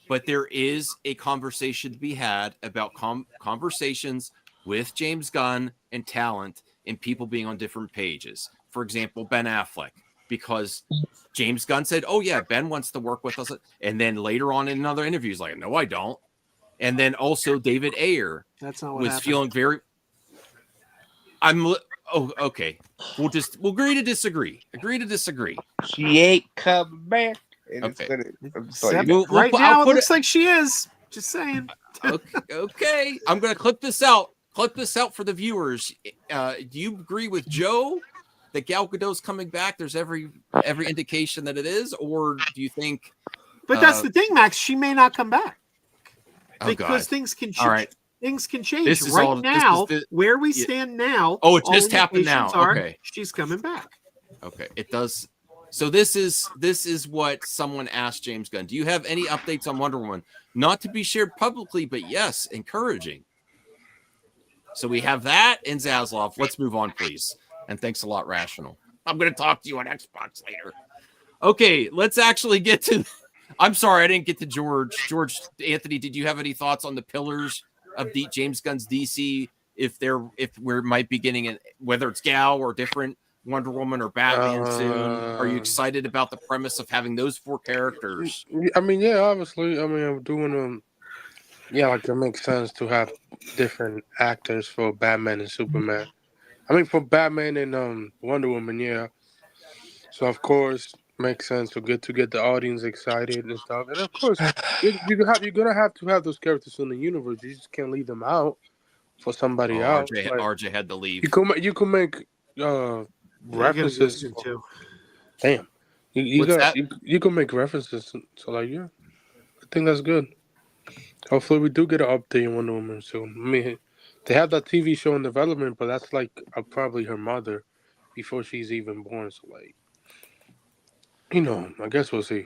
but there is a conversation to be had about conversations with James Gunn and talent and people being on different pages. For example, Ben Affleck, because James Gunn said, "Oh yeah, Ben wants to work with us," and then later on in another interview, he's like, "No, I don't." And then also David Ayer That's not what was happened. feeling very. Okay. We'll agree to disagree. Agree to disagree. She ain't coming back. And Okay. Right now, it looks like she is. Just saying. Okay. I'm gonna clip this out. Clip this out for the viewers. Do you agree with Joe that Gal Gadot's coming back? There's every indication that it is, or do you think? But that's the thing, Max. She may not come back because God. things can change. All right. Things can change This is right all- now. this is Where we stand now. Oh, it all just happened now. indications are Okay. She's coming back. Okay, it does. So this is what someone asked James Gunn. Do you have any updates on Wonder Woman? Not to be shared publicly, but yes, encouraging. So we have that and Zaslav. Let's move on, please. And thanks a lot, Rational. I'm going to talk to you on Xbox later. Okay, let's actually get to. I'm sorry, I didn't get to George. George, Anthony, did you have any thoughts on the pillars of James Gunn's DC? If we might be getting it, whether it's Gal or different Wonder Woman or Batman soon. Are you excited about the premise of having those four characters? I mean, yeah, obviously. I mean, I'm doing yeah, like it makes sense to have different actors for Batman and Superman. I mean, for Batman and Wonder Woman, yeah. So of course, makes sense to get the audience excited and stuff. And of course, you're gonna have to have those characters in the universe. You just can't leave them out for somebody else. RJ had to leave. You can make references too. Damn, you What's got that? you can make references. So like, yeah, I think that's good. Hopefully, we do get an update in Wonder Woman soon. I mean, they have that TV show in development, but that's like probably her mother before she's even born. So like, I guess we'll see.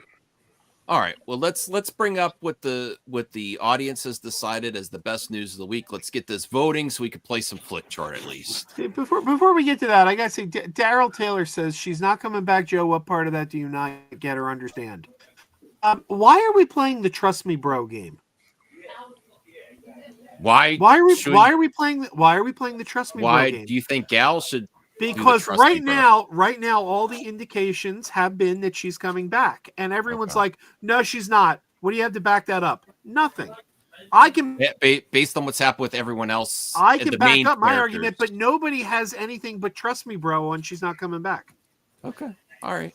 All right. Well, let's bring up what the audience has decided as the best news of the week. Let's get this voting so we can play some flip chart at least. Before we get to that, I gotta say, Daryl Taylor says she's not coming back. Joe, what part of that do you not get or understand? Why are we playing the Trust Me Bro game? Why are we playing the Trust Me Why Bro game? do you think Gal should? Because right now, all the indications have been that she's coming back, and everyone's like, "No, she's not." What do you have to back that up? Nothing. I can, based on what's happened with everyone else. I can back up my argument, but nobody has anything but "Trust Me, Bro," and she's not coming back. Okay, all right.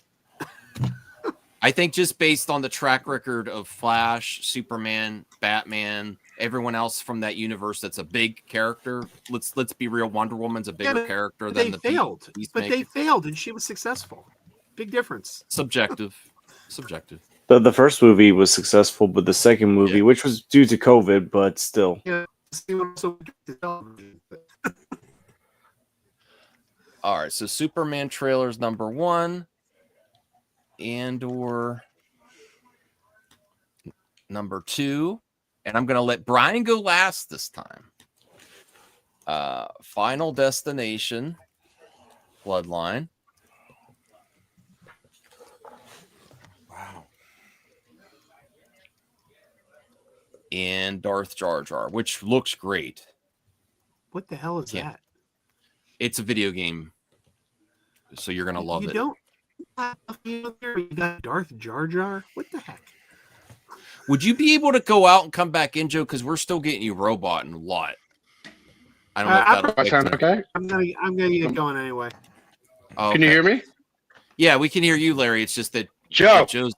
I think just based on the track record of Flash, Superman, Batman, everyone else from that universe that's a big character. Let's be real. Wonder Woman's a bigger character than the failed. But they failed, and she was successful. Big difference. Subjective. The first movie was successful, but the second movie, which was due to COVID, but still. Yeah. All right, so Superman trailers number 1. Andor number 2. And I'm going to let Brian go last this time. Final Destination, Bloodline. Wow. And Darth Jar Jar, which looks great. What the hell is that? It's a video game. So you're going to love it. You got Darth Jar Jar? What the heck? Would you be able to go out and come back in, Joe? Because we're still getting you robotting a lot. I don't know if that'll sound okay. I'm gonna get going anyway. Oh, Can you hear me? Yeah, we can hear you, Larry. It's just that Joe. Joe's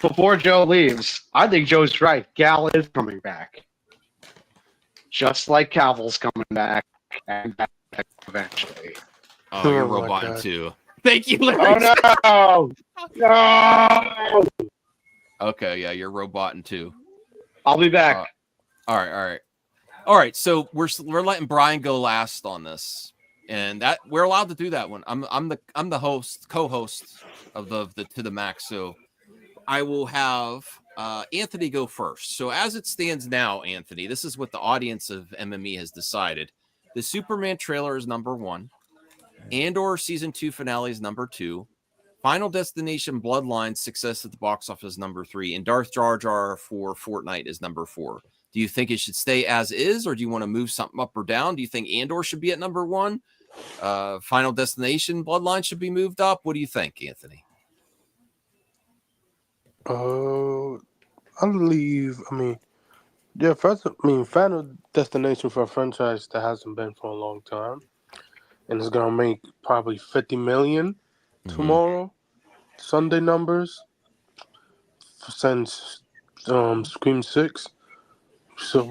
Before Joe leaves, I think Joe's right. Gal is coming back, just like Cavill's coming back and back eventually. Oh, you're robotting too. Thank you, Larry. Oh no! No. Okay, yeah, you're robotting too. I'll be back. All right. So we're letting Brian go last on this, and that we're allowed to do that one. I'm the co-host of the To the Max. So I will have Anthony go first. So as it stands now, Anthony, this is what the audience of MME has decided. The Superman trailer is number 1. Andor season 2 finale is number 2. Final Destination Bloodline success at the box office is number 3, and Darth Jar Jar for Fortnite is number 4. Do you think it should stay as is, or do you want to move something up or down? Do you think Andor should be at number 1? Final Destination Bloodline should be moved up. What do you think, Anthony? I'll leave. Yeah, Final Destination for a franchise that hasn't been for a long time, and it's gonna make probably 50 million tomorrow. Sunday numbers since Scream 6. So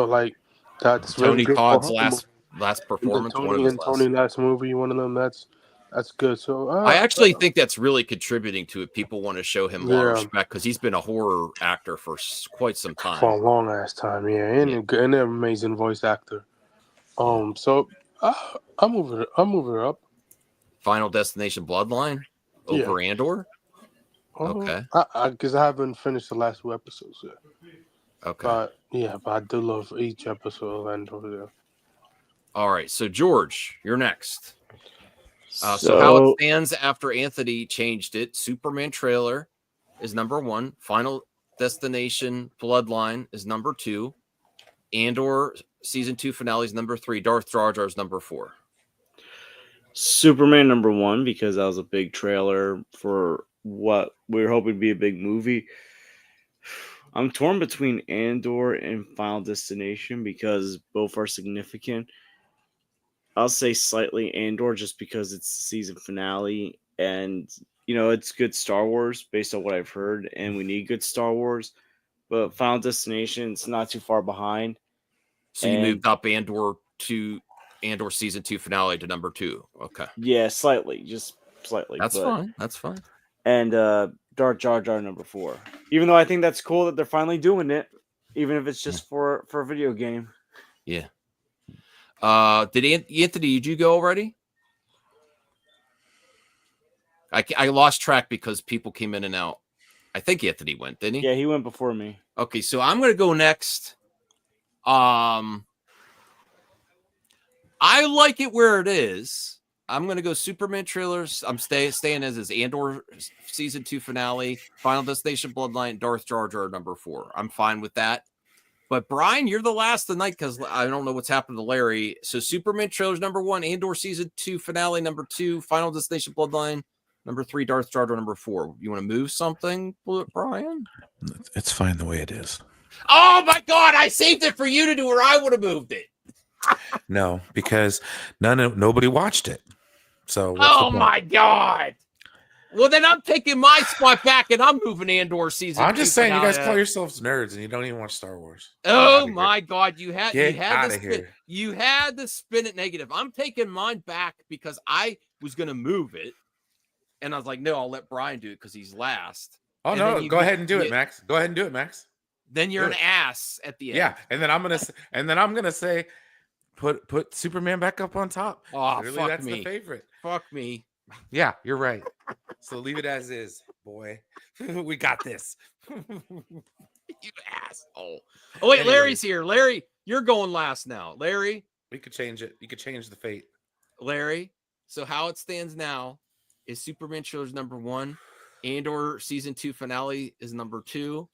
like that's really Tony good Todd's for her. last performance, one of Tony his and last. Tony last movie, one of them. That's good. So I actually think that's really contributing to it. People want to show him a lot of respect because he's been a horror actor for quite some time. For a long ass time, yeah, and an amazing voice actor. So I'll move her up. Final Destination Bloodline over Andor. Okay, because I haven't finished the last 2 episodes yet. Okay, but I do love each episode of Andor. Yeah. All right, so George, you're next. So how it stands after Anthony changed it: Superman trailer is number 1. Final Destination Bloodline is number 2. Andor season 2 finale is number 3. Darth Jar Jar is number 4. Superman number 1 because that was a big trailer for what we were hoping to be a big movie. I'm torn between Andor and Final Destination because both are significant. I'll say slightly Andor just because it's the season finale and, it's good Star Wars based on what I've heard, and we need good Star Wars. But Final Destination, it's not too far behind. So you moved up Andor season 2 finale to number 2. Okay. Yeah, slightly. Just slightly. That's fine. That's fine. And Darth Jar Jar number 4. Even though I think that's cool that they're finally doing it, even if it's just for a video game. Yeah. Did Anthony, did you go already? I lost track because people came in and out. I think Anthony went, didn't he? Yeah, he went before me. Okay, so I'm going to go next. I like it where it is. I'm going to go Superman trailers. I'm staying as Andor season 2 finale, Final Destination Bloodline, Darth Jar Jar number 4. I'm fine with that. But Brian, you're the last tonight because I don't know what's happened to Larry. So Superman trailers number 1, Andor season 2 finale number 2, Final Destination Bloodline number 3, Darth Jar Jar number 4. You want to move something, Brian? It's fine the way it is. Oh my God! I saved it for you to do, or I would have moved it. No, because nobody watched it. So oh my God! Well, then I'm taking my spot back, and I'm moving Andor season. I'm just saying, you guys call yourselves nerds, and you don't even watch Star Wars. Oh my God! You had to spin it negative. I'm taking mine back because I was going to move it, and I was like, no, I'll let Brian do it because he's last. Oh and no! Go ahead and do it, Max. Go ahead and do it, Max. Then you're an ass at the end. Yeah, and then I'm gonna say, put Superman back up on top. Oh, really, fuck that's me. the favorite. Fuck me. Yeah, you're right. So leave it as is, boy. We got this. You asshole. Oh wait, Larry's here. Larry, you're going last now. Larry, we could change it. You could change the fate. Larry. So how it stands now is Superman trailers number 1, Andor season 2 finale is number 2.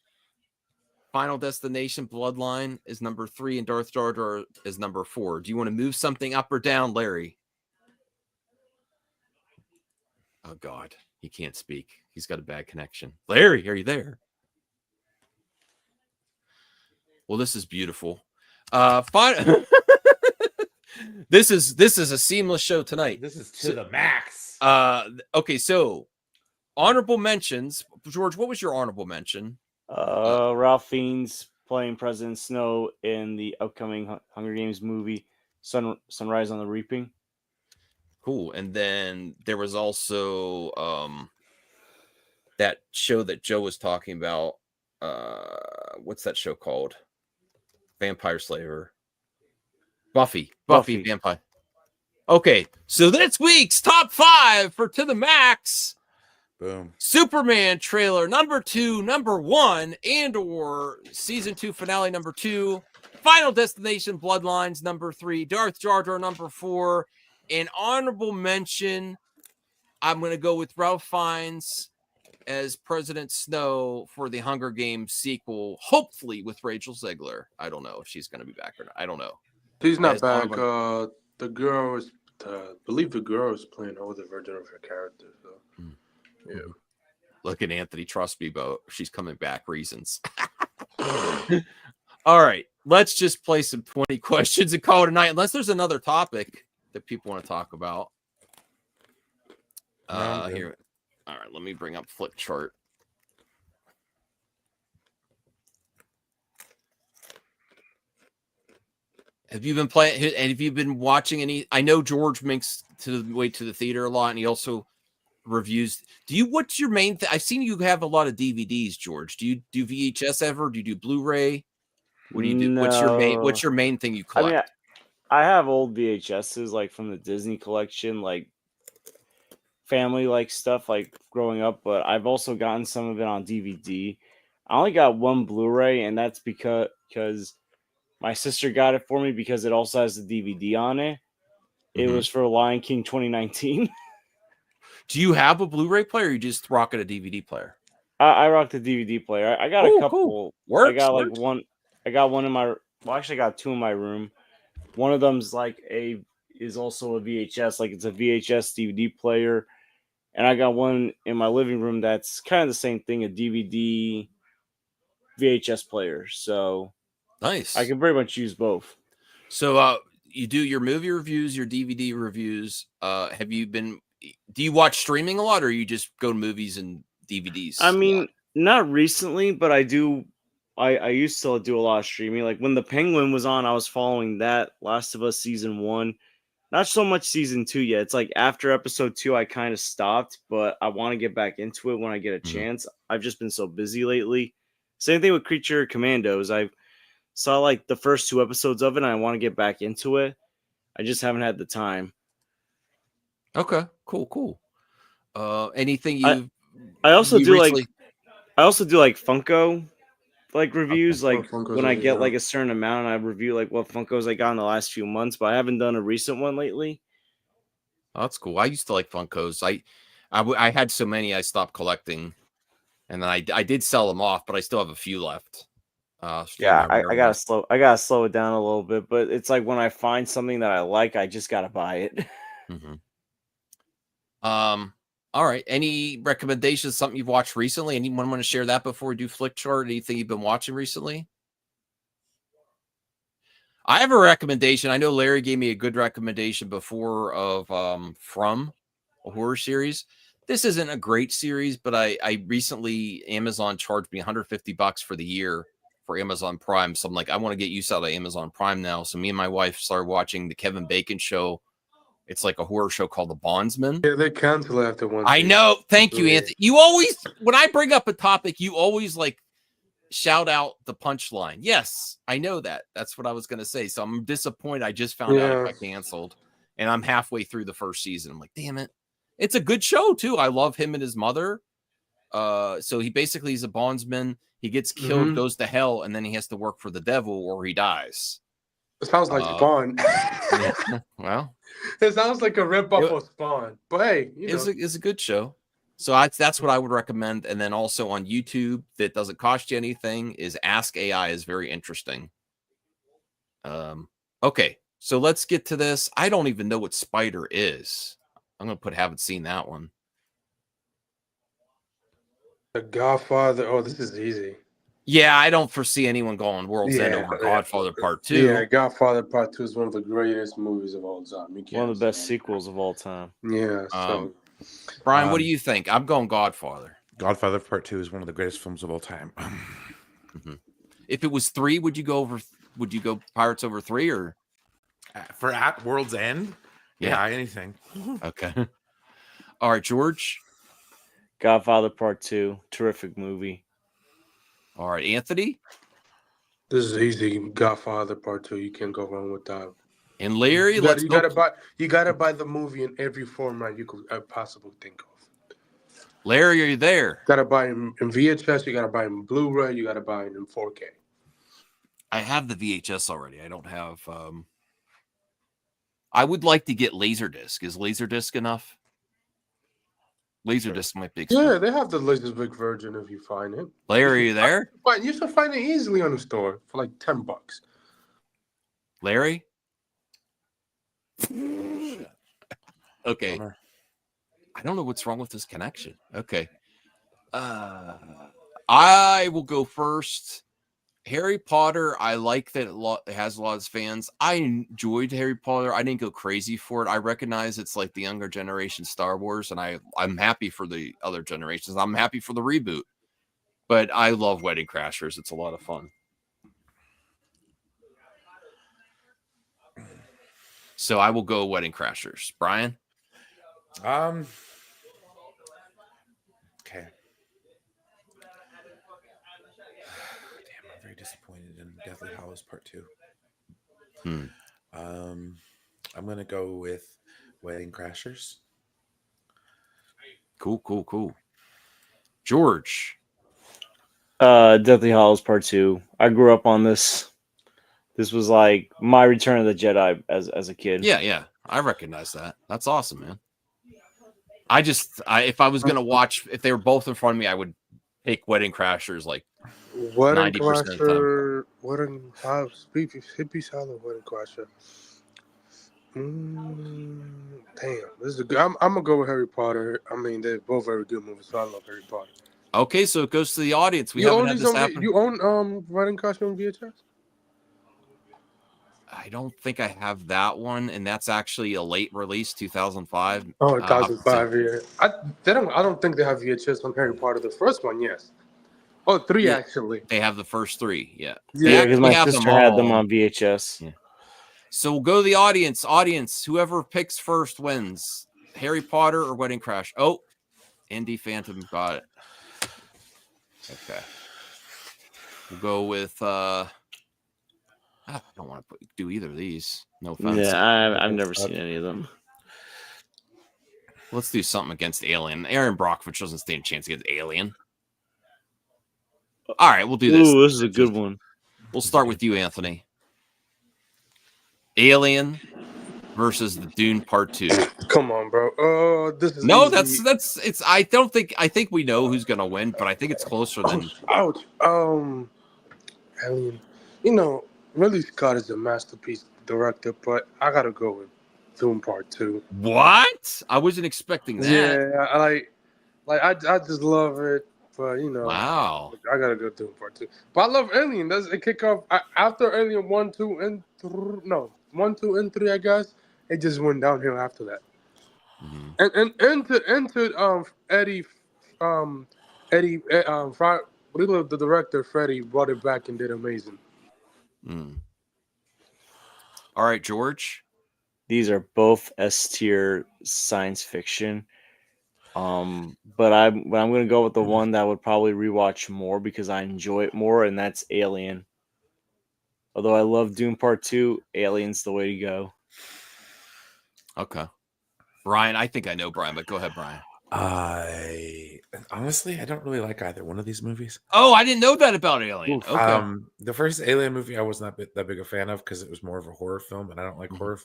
Final Destination Bloodline is number 3, and Darth Jar Jar is number 4. Do you want to move something up or down, Larry? Oh God, he can't speak. He's got a bad connection. Larry, are you there? Well, this is beautiful. This is a seamless show tonight. This is to the max. Okay, so honorable mentions. George, what was your honorable mention? Ralph Fiennes playing President Snow in the upcoming Hunger Games movie, Sunrise on the Reaping. Cool. And then there was also that show that Joe was talking about. What's that show called? Vampire Slayer. Buffy Vampire. Okay, so this week's top 5 for To the Max. Boom. Superman trailer number 2, number 1, Andor season 2 finale number 2, Final Destination Bloodlines number 3, Darth Jar Jar number 4, an honorable mention I'm going to go with Ralph Fiennes as President Snow for the Hunger Games sequel, hopefully with Rachel Zegler. I don't know if she's going to be back or not. I don't know. She's not As back. Arwen- The girl is, I believe the girl is playing an older version of her character. So, yeah. Look at Anthony. Trust me, Bo. She's coming back. Reasons. All right. Let's just play some 20 questions and call it a night. Unless there's another topic that people want to talk about. Here. All right. Let me bring up Flip Chart. Have you been playing? And have you been watching any? I know George makes to the way to the theater a lot, and he also reviews. What's your main thing? I've seen you have a lot of DVDs, George. Do you do VHS ever? Do you do Blu-ray? What do you do? No. What's your main thing you collect? I mean, I have old VHSs like from the Disney collection, like family like stuff like growing up, but I've also gotten some of it on DVD. I only got one Blu-ray, and that's because my sister got it for me because it also has the DVD on it. It was for Lion King 2019. Do you have a Blu-ray player or you just rocking a DVD player? I rocked the DVD player. I got a couple. Cool. Works, I got like one. I got one in my. Well, actually, I got two in my room. One of them's is also a VHS. Like it's a VHS DVD player, and I got one in my living room that's kind of the same thing, a DVD VHS player. So nice. I can pretty much use both. So you do your movie reviews, your DVD reviews. Do you watch streaming a lot, or you just go to movies and DVDs? I mean, not recently, but I do. I used to do a lot of streaming. Like when The Penguin was on, I was following that. Last of Us season 1. Not so much season 2 yet. It's like after episode 2, I kind of stopped, but I want to get back into it when I get a chance. I've just been so busy lately. Same thing with Creature Commandos. I saw like the first 2 episodes of it, and I want to get back into it. I just haven't had the time. Okay, cool. Anything you? I also do like Funko like reviews, like when I get like a certain amount, and I review like what Funkos I got in the last few months, but I haven't done a recent one lately. Oh, that's cool. I used to like Funkos. I had so many I stopped collecting, and then I did sell them off, but I still have a few left. Yeah, I gotta slow it down a little bit, but it's like when I find something that I like, I just gotta buy it. All right. Any recommendations? Something you've watched recently? Anyone want to share that before we do Flick Chart? Anything you've been watching recently? I have a recommendation. I know Larry gave me a good recommendation before of From, a horror series. This isn't a great series, but I recently Amazon charged me $150 for the year for Amazon Prime. So I'm like, I want to get use out of Amazon Prime now. So me and my wife started watching the Kevin Bacon show. It's like a horror show called The Bondsman. Yeah, they canceled after one. I know. Thank you, Anthony. You always, when I bring up a topic, you always like shout out the punchline. Yes, I know that. That's what I was going to say. So I'm disappointed. I just found out it got canceled, and I'm halfway through the first season. I'm like, damn it. It's a good show too. I love him and his mother. So he's a bondsman. He gets killed, goes to hell, and then he has to work for the devil or he dies. It sounds like Spawn. Well, it sounds like a ripoff of Spawn. But hey, it's a good show. So that's what I would recommend. And then also on YouTube, that doesn't cost you anything, is Ask AI is very interesting. Okay, so let's get to this. I don't even know what Spider is. I'm gonna put haven't seen that one. The Godfather. Oh, this is easy. Yeah, I don't foresee anyone going World's End over Godfather Part 2. Yeah, Godfather Part 2 is one of the greatest movies of all time. One of the best sequels of all time. Yeah. Brian, what do you think? I'm going Godfather. Godfather Part 2 is one of the greatest films of all time. If it was 3, would you go Pirates over 3 or for at World's End? Yeah, anything. Okay. All right, George. Godfather Part 2, terrific movie. All right, Anthony. This is easy. Godfather Part 2. You can't go wrong with that. And Larry, you gotta buy the movie in every format you could possibly think of. Larry, are you there? Gotta buy him in VHS. You gotta buy him in Blu-ray. You gotta buy him in 4K. I have the VHS already. I don't have. I would like to get Laserdisc. Is Laserdisc enough? Laserdisc might be Yeah, expensive. they have the Laserdisc version if you find it. Larry, are you there? But you should find it easily on the store for like $10. Larry? Okay. Bummer. I don't know what's wrong with this connection. Okay. I will go first. Harry Potter, I like that it has a lot of fans. I enjoyed Harry Potter. I didn't go crazy for it. I recognize it's like the younger generation Star Wars, and I'm happy for the other generations. I'm happy for the reboot. But I love Wedding Crashers. It's a lot of fun. So I will go Wedding Crashers. Brian? Okay. Damn, I'm very disappointed in Deathly Hallows Part 2. I'm gonna go with Wedding Crashers. Cool. George? Deathly Hallows Part 2. I grew up on this. This was like my Return of the Jedi as a kid. Yeah. I recognize that. That's awesome, man. If I was gonna watch, if they were both in front of me, I would take Wedding Crashers like Wedding 90% of the time. Crasher, Wedding House, Hippie Salad, Wedding Crasher. Damn, this is a good. I'm gonna go with Harry Potter. I mean, they're both very good movies, so I love Harry Potter. Okay, so it goes to the audience. We You haven't own had these this on happen. you own Wedding Crasher on VHS? I don't think I have that one, and that's actually a late release, 2005. Oh, 2005. Yeah, I don't think they have VHS on Harry Potter. The first one, yes. Oh, 3 Yeah, actually. They have the first 3. Yeah. Yeah, because my have sister had them on VHS. Yeah. So we'll go to the audience. Audience, whoever picks first wins. Harry Potter or Wedding Crash. Oh, Indy Phantom got it. Okay. We'll go with I don't want to do either of these. No offense. Yeah, I've never seen any of them. Let's do something against Alien. Aaron Brockovich doesn't stand a chance against Alien. All right, we'll do this. Ooh, this is a good one. We'll start with you, Anthony. Alien versus the Dune Part 2. Come on, bro. This is no. easy. That's it's. I think we know who's gonna win, but I think it's closer than. Ouch. Alien. You know, Ridley Scott is a masterpiece director, but I gotta go with Dune Part 2. What? I wasn't expecting that. Yeah, I just love it, but you know, wow, I gotta go Dune Part 2. But I love Alien. Does it kick off after Alien 1, 2, and 3? No, 1, 2, and 3. I guess it just went downhill after that. Mm-hmm. And into Eddie the director Freddie brought it back and did amazing. All right, George. These are both S tier science fiction. But I'm gonna go with the one that I would probably rewatch more because I enjoy it more, and that's Alien. Although I love Dune Part 2, Alien's the way to go. Okay. Brian, I think I know Brian, but go ahead, Brian. Honestly, I don't really like either one of these movies. Oh, I didn't know that about Alien. Okay. The first Alien movie I was not that big a fan of because it was more of a horror film, and I don't like horror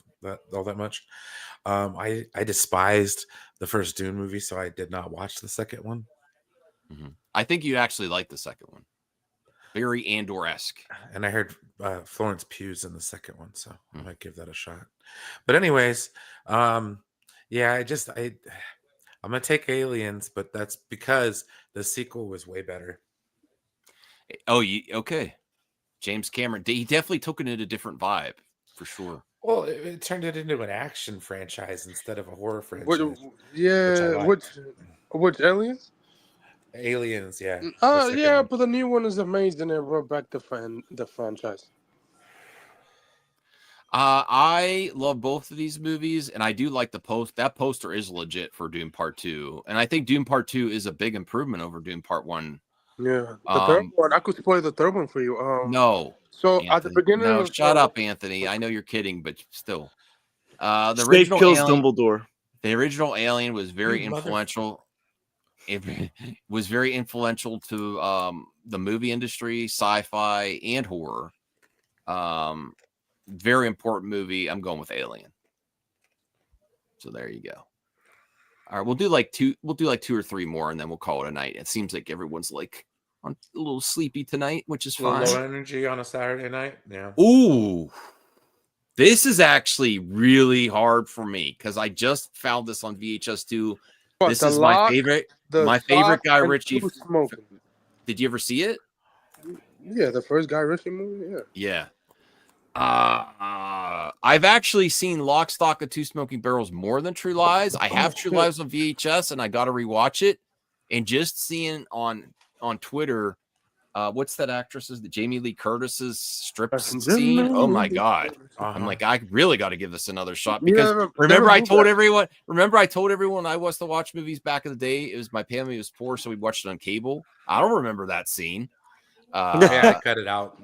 all that much. I despised the first Dune movie, so I did not watch the second one. I think you actually like the second one. Very Andor-esque. And I heard Florence Pugh's in the second one, so I might give that a shot. But anyways, yeah, I'm gonna take Aliens, but that's because the sequel was way better. Oh, okay. James Cameron, he definitely took it in a different vibe, for sure. Well, it turned it into an action franchise instead of a horror franchise. Which Aliens? Aliens, yeah. Yeah, but the new one is amazing and brought back the franchise. I love both of these movies, and I do like the post. That poster is legit for Dune Part 2, and I think Dune Part 2 is a big improvement over Dune Part 1. Yeah, the third one. I could spoil the third one for you. No. So Anthony. at the beginning, no, shut up, Anthony. I know you're kidding, but still, the Snake original kills Alien, Dumbledore. The original Alien was very influential. It was very influential to the movie industry, sci-fi, and horror. Very important movie. I'm going with Alien. So there you go. All right, we'll do like two or three more, and then we'll call it a night. It seems like everyone's like a little sleepy tonight, which is A little fine. low energy on a Saturday night. Yeah. Ooh, this is actually really hard for me because I just found this on VHS too. What, This The is my Lock, favorite. The My favorite Sock, Guy and Ritchie. Two Smoking. Did you ever see it? Yeah, the first Guy Ritchie movie. Yeah. Yeah. I've actually seen Lock, Stock, and Two Smoking Barrels more than True Lies. I have True shit. Lies on VHS, and I got to rewatch it. And just seeing on Twitter, what's that actress's, the Jamie Lee Curtis's strip scene? Oh my god! I'm like, I really got to give this another shot because remember I told everyone I was to watch movies back in the day. It was my family was poor, so we watched it on cable. I don't remember that scene. Yeah, I cut it out.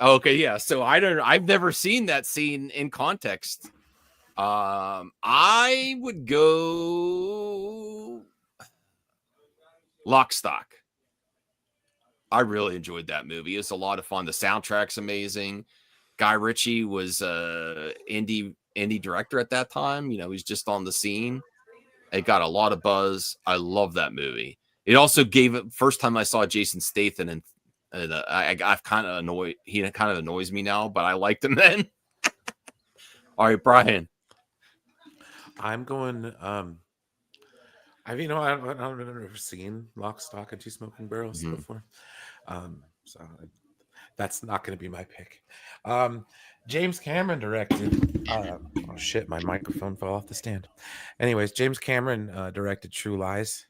Okay, yeah. So I've never seen that scene in context. I would go Lock, Stock. I really enjoyed that movie. It's a lot of fun. The soundtrack's amazing. Guy Ritchie was indie director at that time. You know, he's just on the scene. It got a lot of buzz. I love that movie. It also gave it first time I saw Jason Statham, and I've kind of annoyed. He kind of annoys me now, but I liked him then. All right, Brian. I'm going. I've never seen Lock, Stock, and Two Smoking Barrels before, so that's not going to be my pick. James Cameron directed. Oh shit, my microphone fell off the stand. Anyways, James Cameron directed True Lies.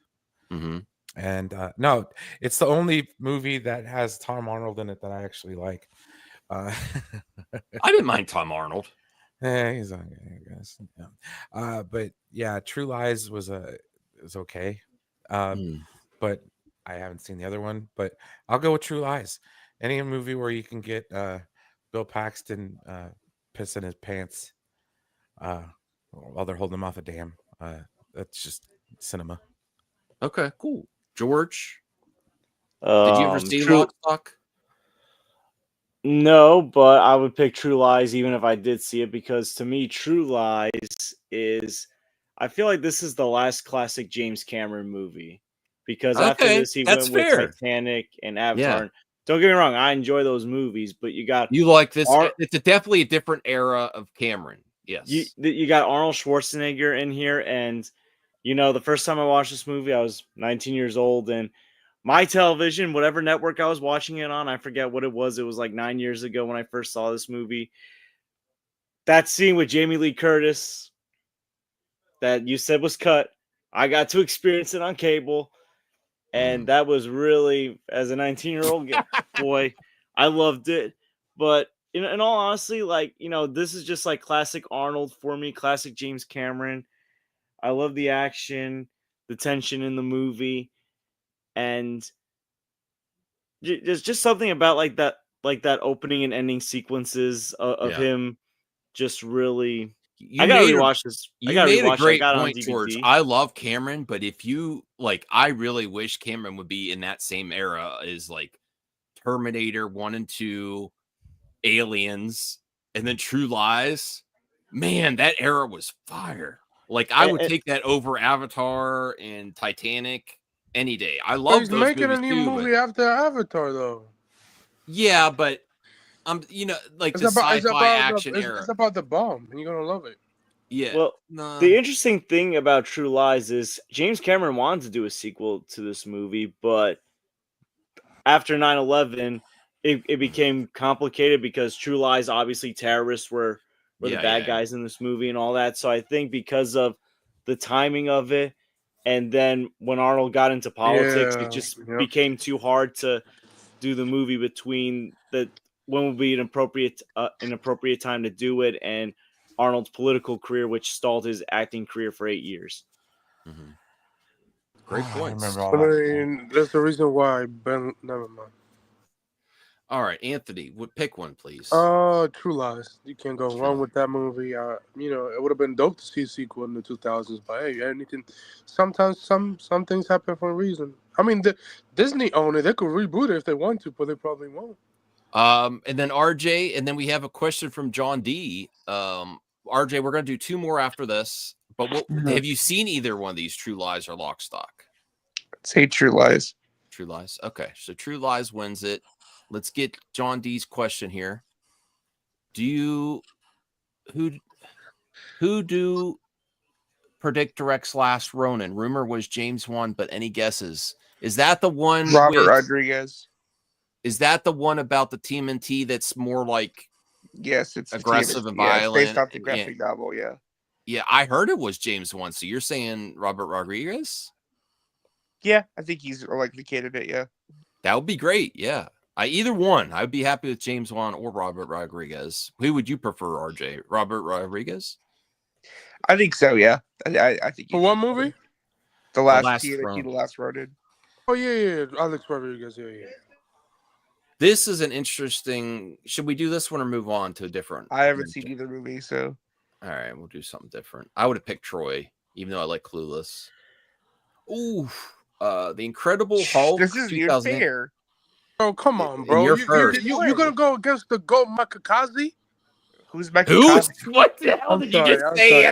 And no, it's the only movie that has Tom Arnold in it that I actually like. I didn't mind Tom Arnold. Yeah, he's okay, I guess. Yeah. But yeah, True Lies was okay. But I haven't seen the other one. But I'll go with True Lies. Any movie where you can get Bill Paxton pissing his pants while they're holding him off a dam. That's just cinema. Okay, cool. George, did you ever see Lock, Stock? No, but I would pick True Lies even if I did see it, because to me, True Lies is, I feel like this is the last classic James Cameron movie, because after this he went with Titanic and Avatar. Yeah. Don't get me wrong, I enjoy those movies, but you like this. It's definitely a different era of Cameron. Yes, you got Arnold Schwarzenegger in here, and you know, the first time I watched this movie, I was 19 years old, and my television, whatever network I was watching it on, I forget what it was. It was like 9 years ago when I first saw this movie. That scene with Jamie Lee Curtis that you said was cut, I got to experience it on cable. And that was really, as a 19-year-old boy, I loved it. But in all honesty, like, you know, this is just like classic Arnold for me, classic James Cameron. I love the action, the tension in the movie. And there's just something about like that opening and ending sequences of him just really. I gotta rewatch this. You made a great point, George. I love Cameron, but if you like, I really wish Cameron would be in that same era as like Terminator 1 and 2, Aliens, and then True Lies. Man, that era was fire. Like, I would take that over Avatar and Titanic any day. I love those movies. He's making a new movie after Avatar, though. Yeah, but you know, like the sci-fi action era. It's about the bomb, and you're gonna love it. Yeah. Well, the interesting thing about True Lies is James Cameron wanted to do a sequel to this movie, but after 9/11, it became complicated because True Lies, obviously, terrorists were the bad guys in this movie and all that. So I think because of the timing of it, and then when Arnold got into politics, it just became too hard to do the movie between when would be an appropriate time to do it, and Arnold's political career, which stalled his acting career for 8 years. Great points. I mean, that's the reason why Ben. Never mind. All right, Anthony, pick one, please. True Lies. You can't go wrong with that movie. You know, it would have been dope to see a sequel in the 2000s, but hey, anything. Sometimes some things happen for a reason. I mean, Disney own it. They could reboot it if they want to, but they probably won't. And then RJ, and then we have a question from John D. RJ, we're going to do two more after this, But have you seen either one of these, True Lies or Lock, Stock? Say True Lies. True Lies. Okay, so True Lies wins it. Let's get John D's question here. Who do predict directs Last Ronin? Rumor was James Wan, but any guesses? Is that the one? Robert Rodriguez. Is that the one about the TMNT that's more like? Yes, it's aggressive and violent. violent. It's based off the graphic novel. Yeah. Yeah, I heard it was James Wan. So you're saying Robert Rodriguez? Yeah, I think he's a likely candidate. Yeah, that would be great. Yeah, either one. I'd be happy with James Wan or Robert Rodriguez. Who would you prefer, RJ? Robert Rodriguez? I think so. Yeah, I think. For what movie? The Last Ronin. Oh yeah, Alex Rodriguez. Yeah. This is an interesting. Should we do this one or move on to a different? I haven't seen either movie, so. All right, we'll do something different. I would have picked Troy, even though I like Clueless. Ooh, The Incredible Hulk. This is even fair. Oh, come on, bro. You're gonna go against the GOAT Makakazi? Who's Makakazi? What the hell did you just say?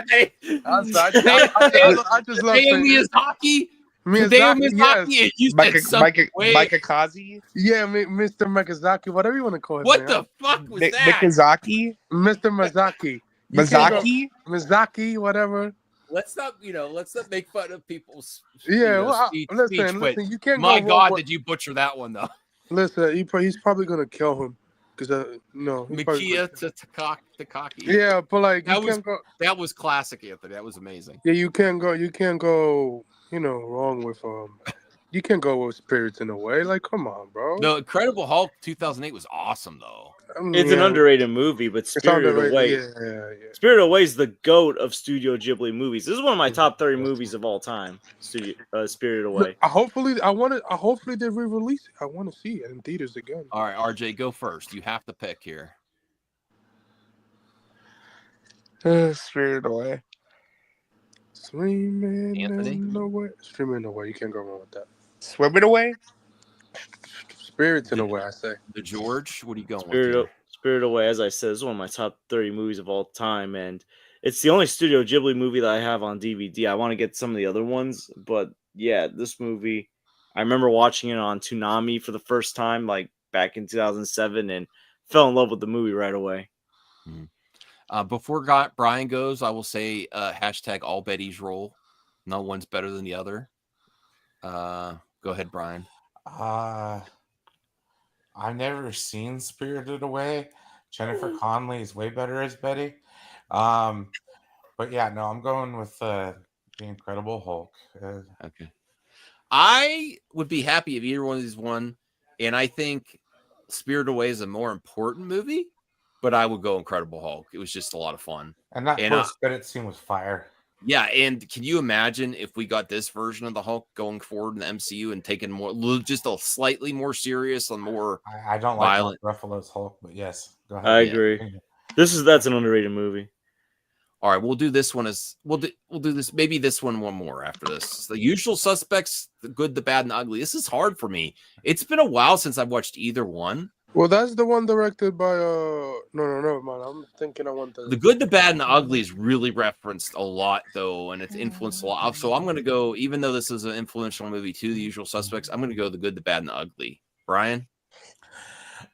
I'm sorry. I just love saying Miyazaki. Miyazaki. You said something. Makakazi? Yeah, Mr. Makazaki, whatever you want to call him. What the fuck was that? Mikazaki? Mr. Mazaki. Mizaki, whatever. Let's not make fun of people's listen, you can't my go God, wrong did you butcher that one though? Listen, he's probably gonna kill him because no, Mikia Takaki. Yeah, but like that was classic, Anthony. That was amazing. Yeah, you can't go, wrong with you can't go with Spirits in a Way. Like, come on, bro. No, Incredible Hulk 2008 was awesome though. It's an underrated movie, but Spirited Away. Spirited Away is the GOAT of Studio Ghibli movies. This is one of my top 30 movies of all time. Spirited Away. Hopefully they re-release it. I want to see it in theaters again. All right, RJ, go first. You have to pick here. Spirited Away. Swimming away. Swimming away. You can't go wrong with that. Swimming Away. Spirits in a Way, I say. The George, what are you going with? Spirited Away, as I said, is one of my top 30 movies of all time, and it's the only Studio Ghibli movie that I have on DVD. I want to get some of the other ones, but yeah, this movie, I remember watching it on Toonami for the first time, like back in 2007, and fell in love with the movie right away. Before Brian goes, I will say hashtag all Betty's roll. No one's better than the other. Go ahead, Brian. I've never seen Spirited Away. Jennifer Connelly is way better as Betty. But yeah, no, I'm going with the Incredible Hulk. Okay. I would be happy if either one of these won, and I think Spirited Away is a more important movie, but I would go Incredible Hulk. It was just a lot of fun. And that post-credit scene was fire. Yeah, and can you imagine if we got this version of the Hulk going forward in the MCU and taking just a slightly more serious and more I don't violent. like Ruffalo's Hulk, but yes, go ahead. I agree. That's an underrated movie. All right, we'll do this one we'll do this, maybe this one more after this. The Usual Suspects, The Good, the Bad, and the Ugly. This is hard for me. It's been a while since I've watched either one. Well, that's the one directed by no, man. I'm thinking I want The Good, the Bad, and the Ugly is really referenced a lot though, and it's influenced a lot. So I'm gonna go, even though this is an influential movie too, The Usual Suspects, I'm gonna go The Good, the Bad, and the Ugly. Brian?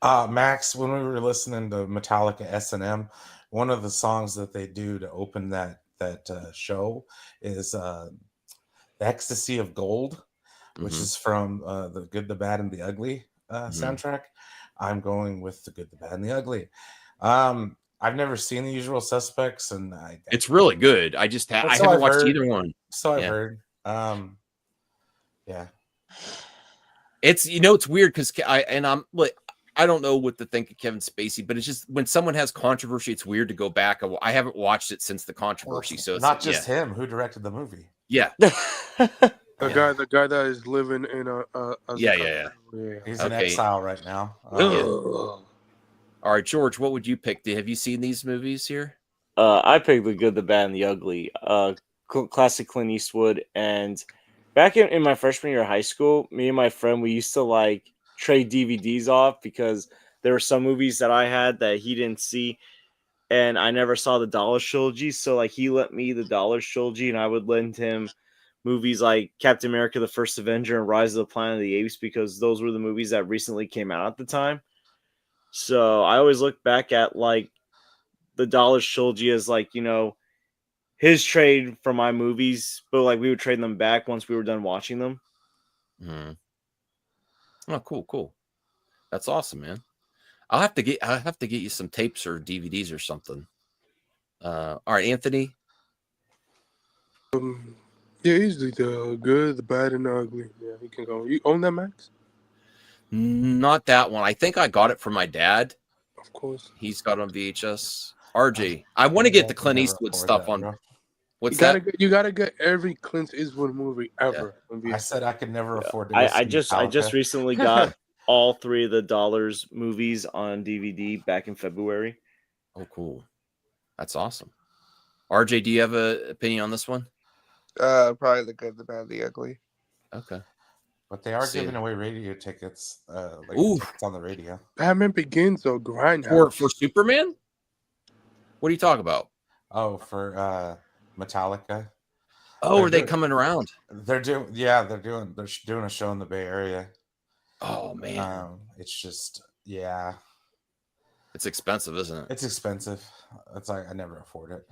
Max, when we were listening to Metallica S&M, one of the songs that they do to open that show is The Ecstasy of Gold, which is from The Good, the Bad, and the Ugly soundtrack. I'm going with The Good, the Bad, and the Ugly. I've never seen The Usual Suspects, and it's really good. I just I haven't watched either one. So I've heard. Yeah. It's it's weird because I don't know what to think of Kevin Spacey, but it's just when someone has controversy, it's weird to go back. I haven't watched it since the controversy, so it's not just him who directed the movie. Yeah. The guy that is living in a He's in exile right now. All right, George, what would you pick? Have you seen these movies here? I picked The Good, the Bad, and the Ugly. Classic Clint Eastwood. And back in my freshman year of high school, me and my friend, we used to trade DVDs off because there were some movies that I had that he didn't see. and I never saw the Dollar trilogy. So like he lent me the Dollar trilogy, and I would lend him movies like Captain America: The First Avenger and Rise of the Planet of the Apes because those were the movies that recently came out at the time. So I always look back at like the Dollar trilogy as like, you know, his trade for my movies, but like we would trade them back once we were done watching them. Oh, cool. That's awesome, man. I'll have to get you some tapes or DVDs or something. All right, Anthony. Yeah, easily the good, the bad, and the ugly. Yeah, he can go. You own that, Max? Not that one. I think I got it from my dad. Of course. He's got it on VHS. RJ, I want to get the Clint Eastwood stuff on. What's that? You gotta get every Clint Eastwood movie ever. I said I could never afford to. I just recently got all 3 of the Dollars movies on DVD back in February. Oh, cool. That's awesome. RJ, do you have an opinion on this one? Probably the good, the bad, the ugly. Okay. But they are giving away radio tickets. Ooh. Tickets on the radio. Batman Begins or Grindhouse. For Superman? What are you talking about? Oh, for Metallica. Oh, are they coming around? They're doing a show in the Bay Area. Oh man. It's just it's expensive, isn't it? It's expensive. It's like I never afford it.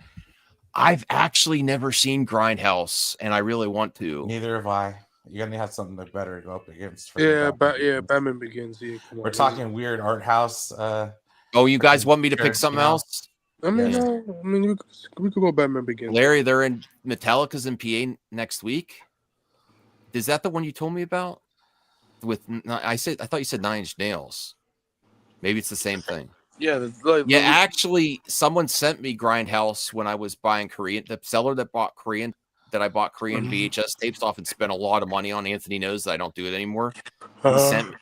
I've actually never seen Grindhouse, and I really want to. Neither have I. You're gonna have something better to go up against. Batman Begins. Yeah, we're talking weird art house. Oh, you guys want me to pick something else? I mean, we could go Batman Begins. Larry, they're in Metallica's in PA next week. Is that the one you told me about? I thought you said 9 Inch Nails. Maybe it's the same thing. Yeah, actually, someone sent me Grindhouse when I was buying Korean. The seller that I bought Korean VHS tapes off and spent a lot of money on. Anthony knows that I don't do it anymore.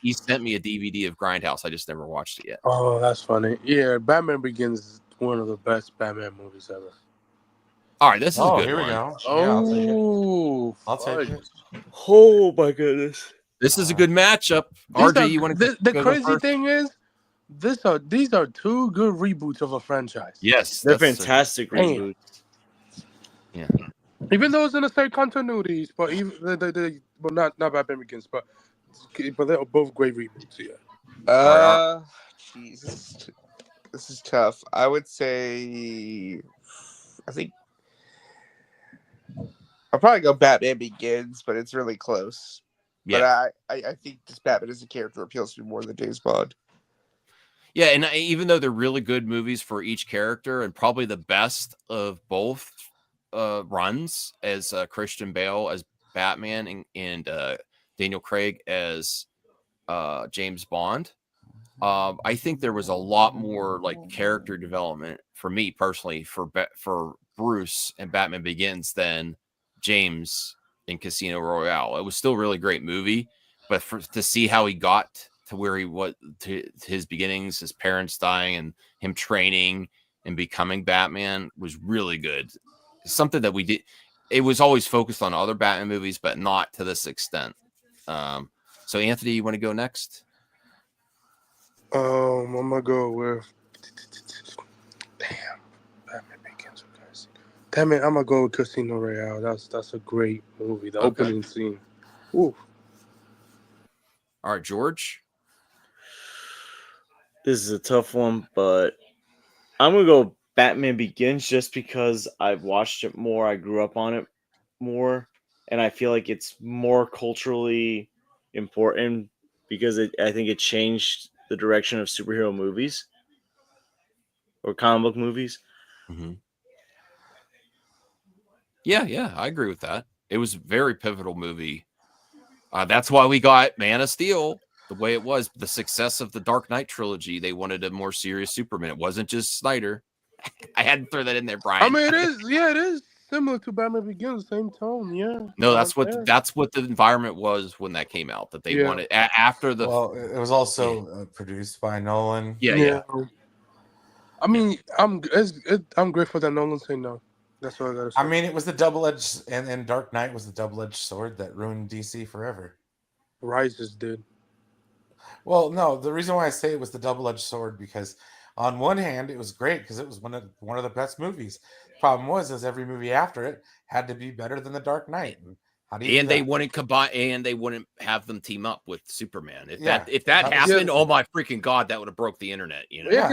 He sent me a DVD of Grindhouse. I just never watched it yet. Oh, that's funny. Yeah, Batman Begins is one of the best Batman movies ever. All right, this is a good here one. we go. Oh, I'll take it. Oh my goodness. This is a good matchup. RJ, you want to the crazy thing is these are 2 good reboots of a franchise. Yes, they're fantastic reboots. Yeah. Even though it's in the same continuities, but not Batman Begins, but they're both great reboots. Yeah. Jesus, this is tough. I would say, I think I'll probably go Batman Begins, but it's really close. Yeah. But I think just Batman as a character appeals to me more than James Bond. Yeah, and even though they're really good movies for each character, and probably the best of both runs as Christian Bale as Batman and Daniel Craig as James Bond, I think there was a lot more like character development for me personally for Bruce and Batman Begins than James in Casino Royale. It was still a really great movie, but to see how he got to where he was, to his beginnings, his parents dying and him training and becoming Batman was really good. Something that we did. It was always focused on other Batman movies, but not to this extent. So Anthony, you want to go next? I'm gonna go with Batman Begins, guys. Damn it, I'm gonna go with Casino Royale. That's a great movie. The opening scene. Ooh. All right, George. This is a tough one, but I'm gonna go Batman Begins just because I've watched it more. I grew up on it more, and I feel like it's more culturally important because I think it changed the direction of superhero movies or comic book movies. Mm-hmm. Yeah, I agree with that. It was a very pivotal movie. That's why we got Man of Steel the way it was. The success of the Dark Knight trilogy, they wanted a more serious Superman. It wasn't just Snyder. I had to throw that in there, Brian. I mean, it is similar to Batman Begins, same tone. Yeah. No, that's what the environment was when that came out. That they wanted after the. Well, it was also produced by Nolan. Yeah. I mean, I'm grateful that Nolan said no. That's what I gotta say. I mean, it was the double-edged, and Dark Knight was the double-edged sword that ruined DC forever. Rises did. Well, no, the reason why I say it was the double-edged sword because on one hand, it was great because it was one of the best movies. Problem was, is every movie after it had to be better than The Dark Knight. And how do you do And they that? wouldn't combine, and they wouldn't have them team up with Superman. If Yeah, that that was- happened, oh my freaking god, that would have broke the internet. You know, Yeah,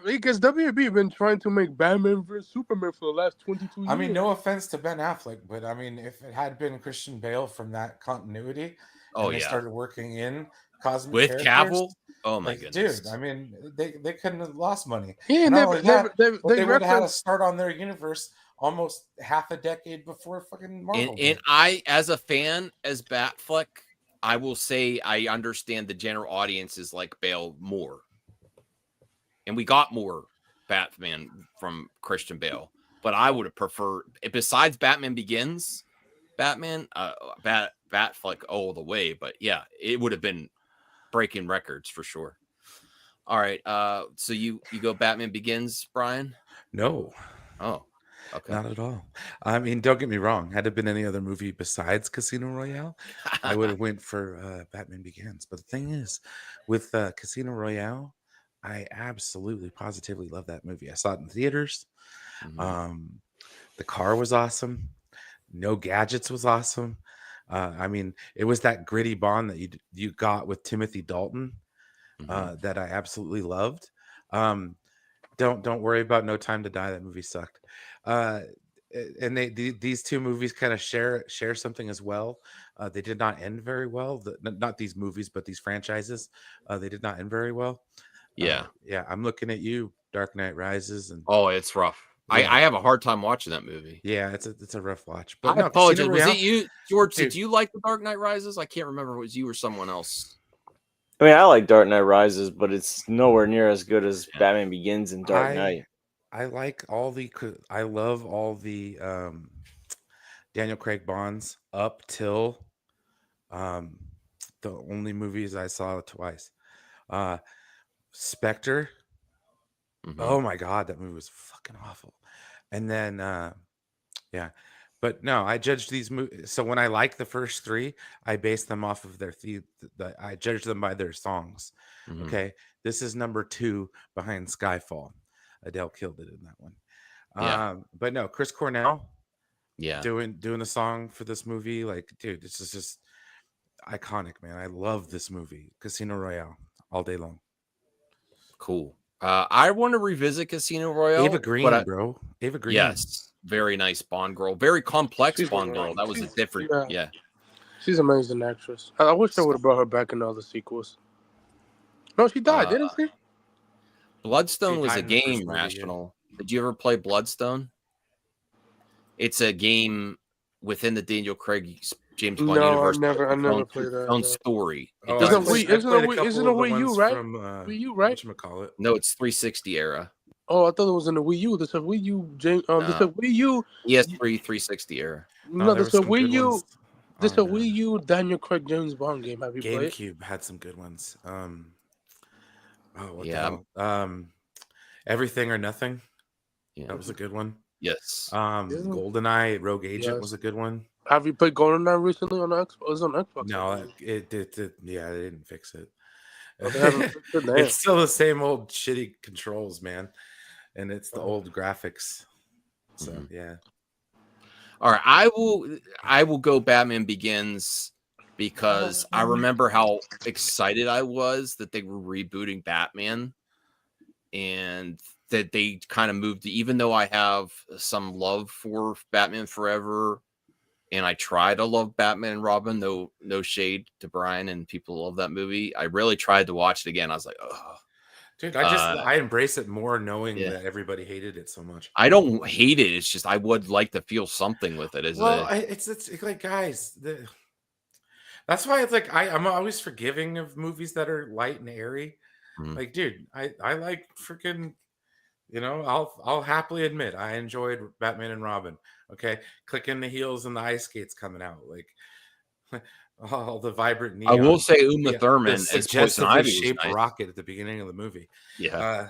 because WB been trying to make Batman vs Superman for the last 22 years. I mean, no offense to Ben Affleck, but I mean, if it had been Christian Bale from that continuity, Oh, and they yeah. started working in cosmic with characters, Cavill, oh my like, goodness, dude, I mean, they couldn't have lost money. Yeah, And not only that, they but they would have had to reference. start on their universe almost half a decade before fucking Marvel. and did. I, as a fan, as Batfleck, I will say I understand the general audience is like Bale more, and we got more Batman from Christian Bale, but I would have preferred, besides Batman Begins, Batman, Batfleck all the way. But yeah, it would have been breaking records for sure. All right, so you go Batman Begins, Brian? No. Oh, okay. Not at all. I mean, don't get me wrong. Had it been any other movie besides Casino Royale, I would have went for Batman Begins. But the thing is, with Casino Royale, I absolutely, positively love that movie. I saw it in theaters. The car was awesome. No Gadgets was awesome. I mean, it was that gritty Bond that you got with Timothy Dalton that I absolutely loved. Don't worry about No Time to Die. That movie sucked. And these two movies kind of share something as well. They did not end very well. Not these movies, but these franchises. They did not end very well. Yeah. Yeah. I'm looking at you, Dark Knight Rises, and Oh, it's rough. Yeah. I have a hard time watching that movie. yeah, it's a rough watch. I But no, apologize. Casino Was Royale, it you, George? dude. Did you like The Dark Knight Rises? I can't remember if it was you or someone else. I mean, I like Dark Knight Rises, but it's nowhere near as good as Batman Begins and Dark Knight. I like all the. I love all the Daniel Craig Bonds up till the only movies I saw twice. Spectre. Oh my god, that movie was fucking awful. And then yeah. But no, I judged these movies. So when I like the first three, I base them off of their I judge them by their songs. Okay, this is number 2 behind Skyfall. Adele killed it in that one. Yeah. But no, Chris Cornell, Yeah. doing the song for this movie, like, dude, this is just iconic, man. I love this movie, Casino Royale, all day long. Cool. I want to revisit Casino Royale. Ava Green, bro. Ava Green. Yes. Very nice Bond girl. Very complex She's Bond alright. girl. That was a different. Yeah. She's an amazing actress. I wish I would have brought her back in all the sequels. No, she died, didn't she? Bloodstone She was a died in the first game, movie, yeah. Rational. Did you ever play Bloodstone? It's a game within the Daniel Craig James Bond No, universe. I never played that. Own no. story. It Oh, doesn't. Isn't it a Wii U, right? Wii U, right? Whatchamacallit? No, it's 360 era. Oh, I thought it was in the Wii U. This is Wii U. This is Wii U. PS3 360 era. No, there this is was some Wii good U. ones This is on, a Wii U Daniel Craig James Bond game. Have you played? GameCube had some good ones. What Yeah. the hell? Everything or Nothing. Yeah. That was a good one. Yes. GoldenEye, Rogue Agent Yes. was a good one. Have you played GoldenEye recently on Xbox? It was on Xbox. No, it yeah, they didn't fix it. Oh, they haven't fixed it, damn. It's still the same old shitty controls, man. And it's the old graphics. So yeah. All right, I will go Batman Begins because I remember how excited I was that they were rebooting Batman and that they kind of moved, even though I have some love for Batman Forever and I try to love Batman and Robin, no shade to Brian and people love that movie. I really tried to watch it again. I was like, oh. Dude, I embrace it more knowing that everybody hated it so much. I don't hate it. It's just I would like to feel something with it. It's like, guys, that's why it's like I'm always forgiving of movies that are light and airy. Like, dude, I like freaking, I'll happily admit I enjoyed Batman and Robin. Okay, clicking the heels and the ice skates coming out, like all the vibrant neon. I will say Uma Thurman the as Poison suggestively Ivy shaped was nice. rocket at the beginning of the movie. Yeah.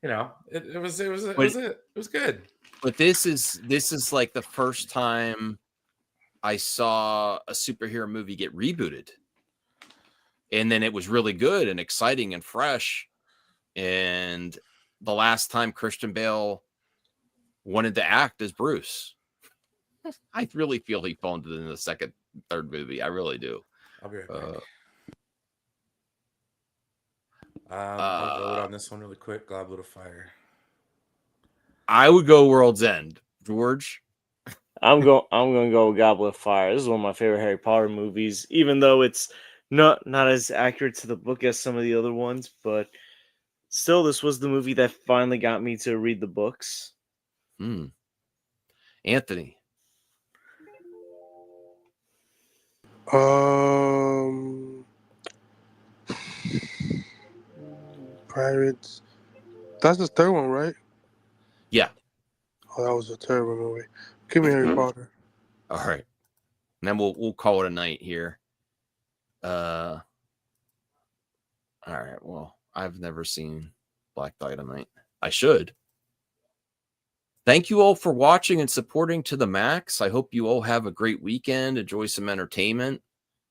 It was good. But this is like the first time I saw a superhero movie get rebooted. And then it was really good and exciting and fresh. and the last time Christian Bale wanted to act as Bruce. I really feel he phoned it in the second, third movie. I really do. I'll be right back. I'll vote on this one really quick. Goblet of Fire. I would go World's End. George? I'm going to go with Goblet of Fire. This is one of my favorite Harry Potter movies, even though it's not as accurate to the book as some of the other ones, but still, this was the movie that finally got me to read the books. Anthony? Pirates. That's the third one, right? Yeah. Oh, that was a terrible movie. Give me Harry Potter. All right. And then we'll call it a night here. All right. Well, I've never seen Black Dynamite. I should. Thank you all for watching and supporting To the Max. I hope you all have a great weekend. Enjoy some entertainment.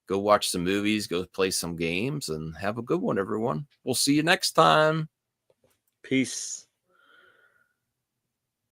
Go watch some movies. Go play some games. And have a good one, everyone. We'll see you next time. Peace.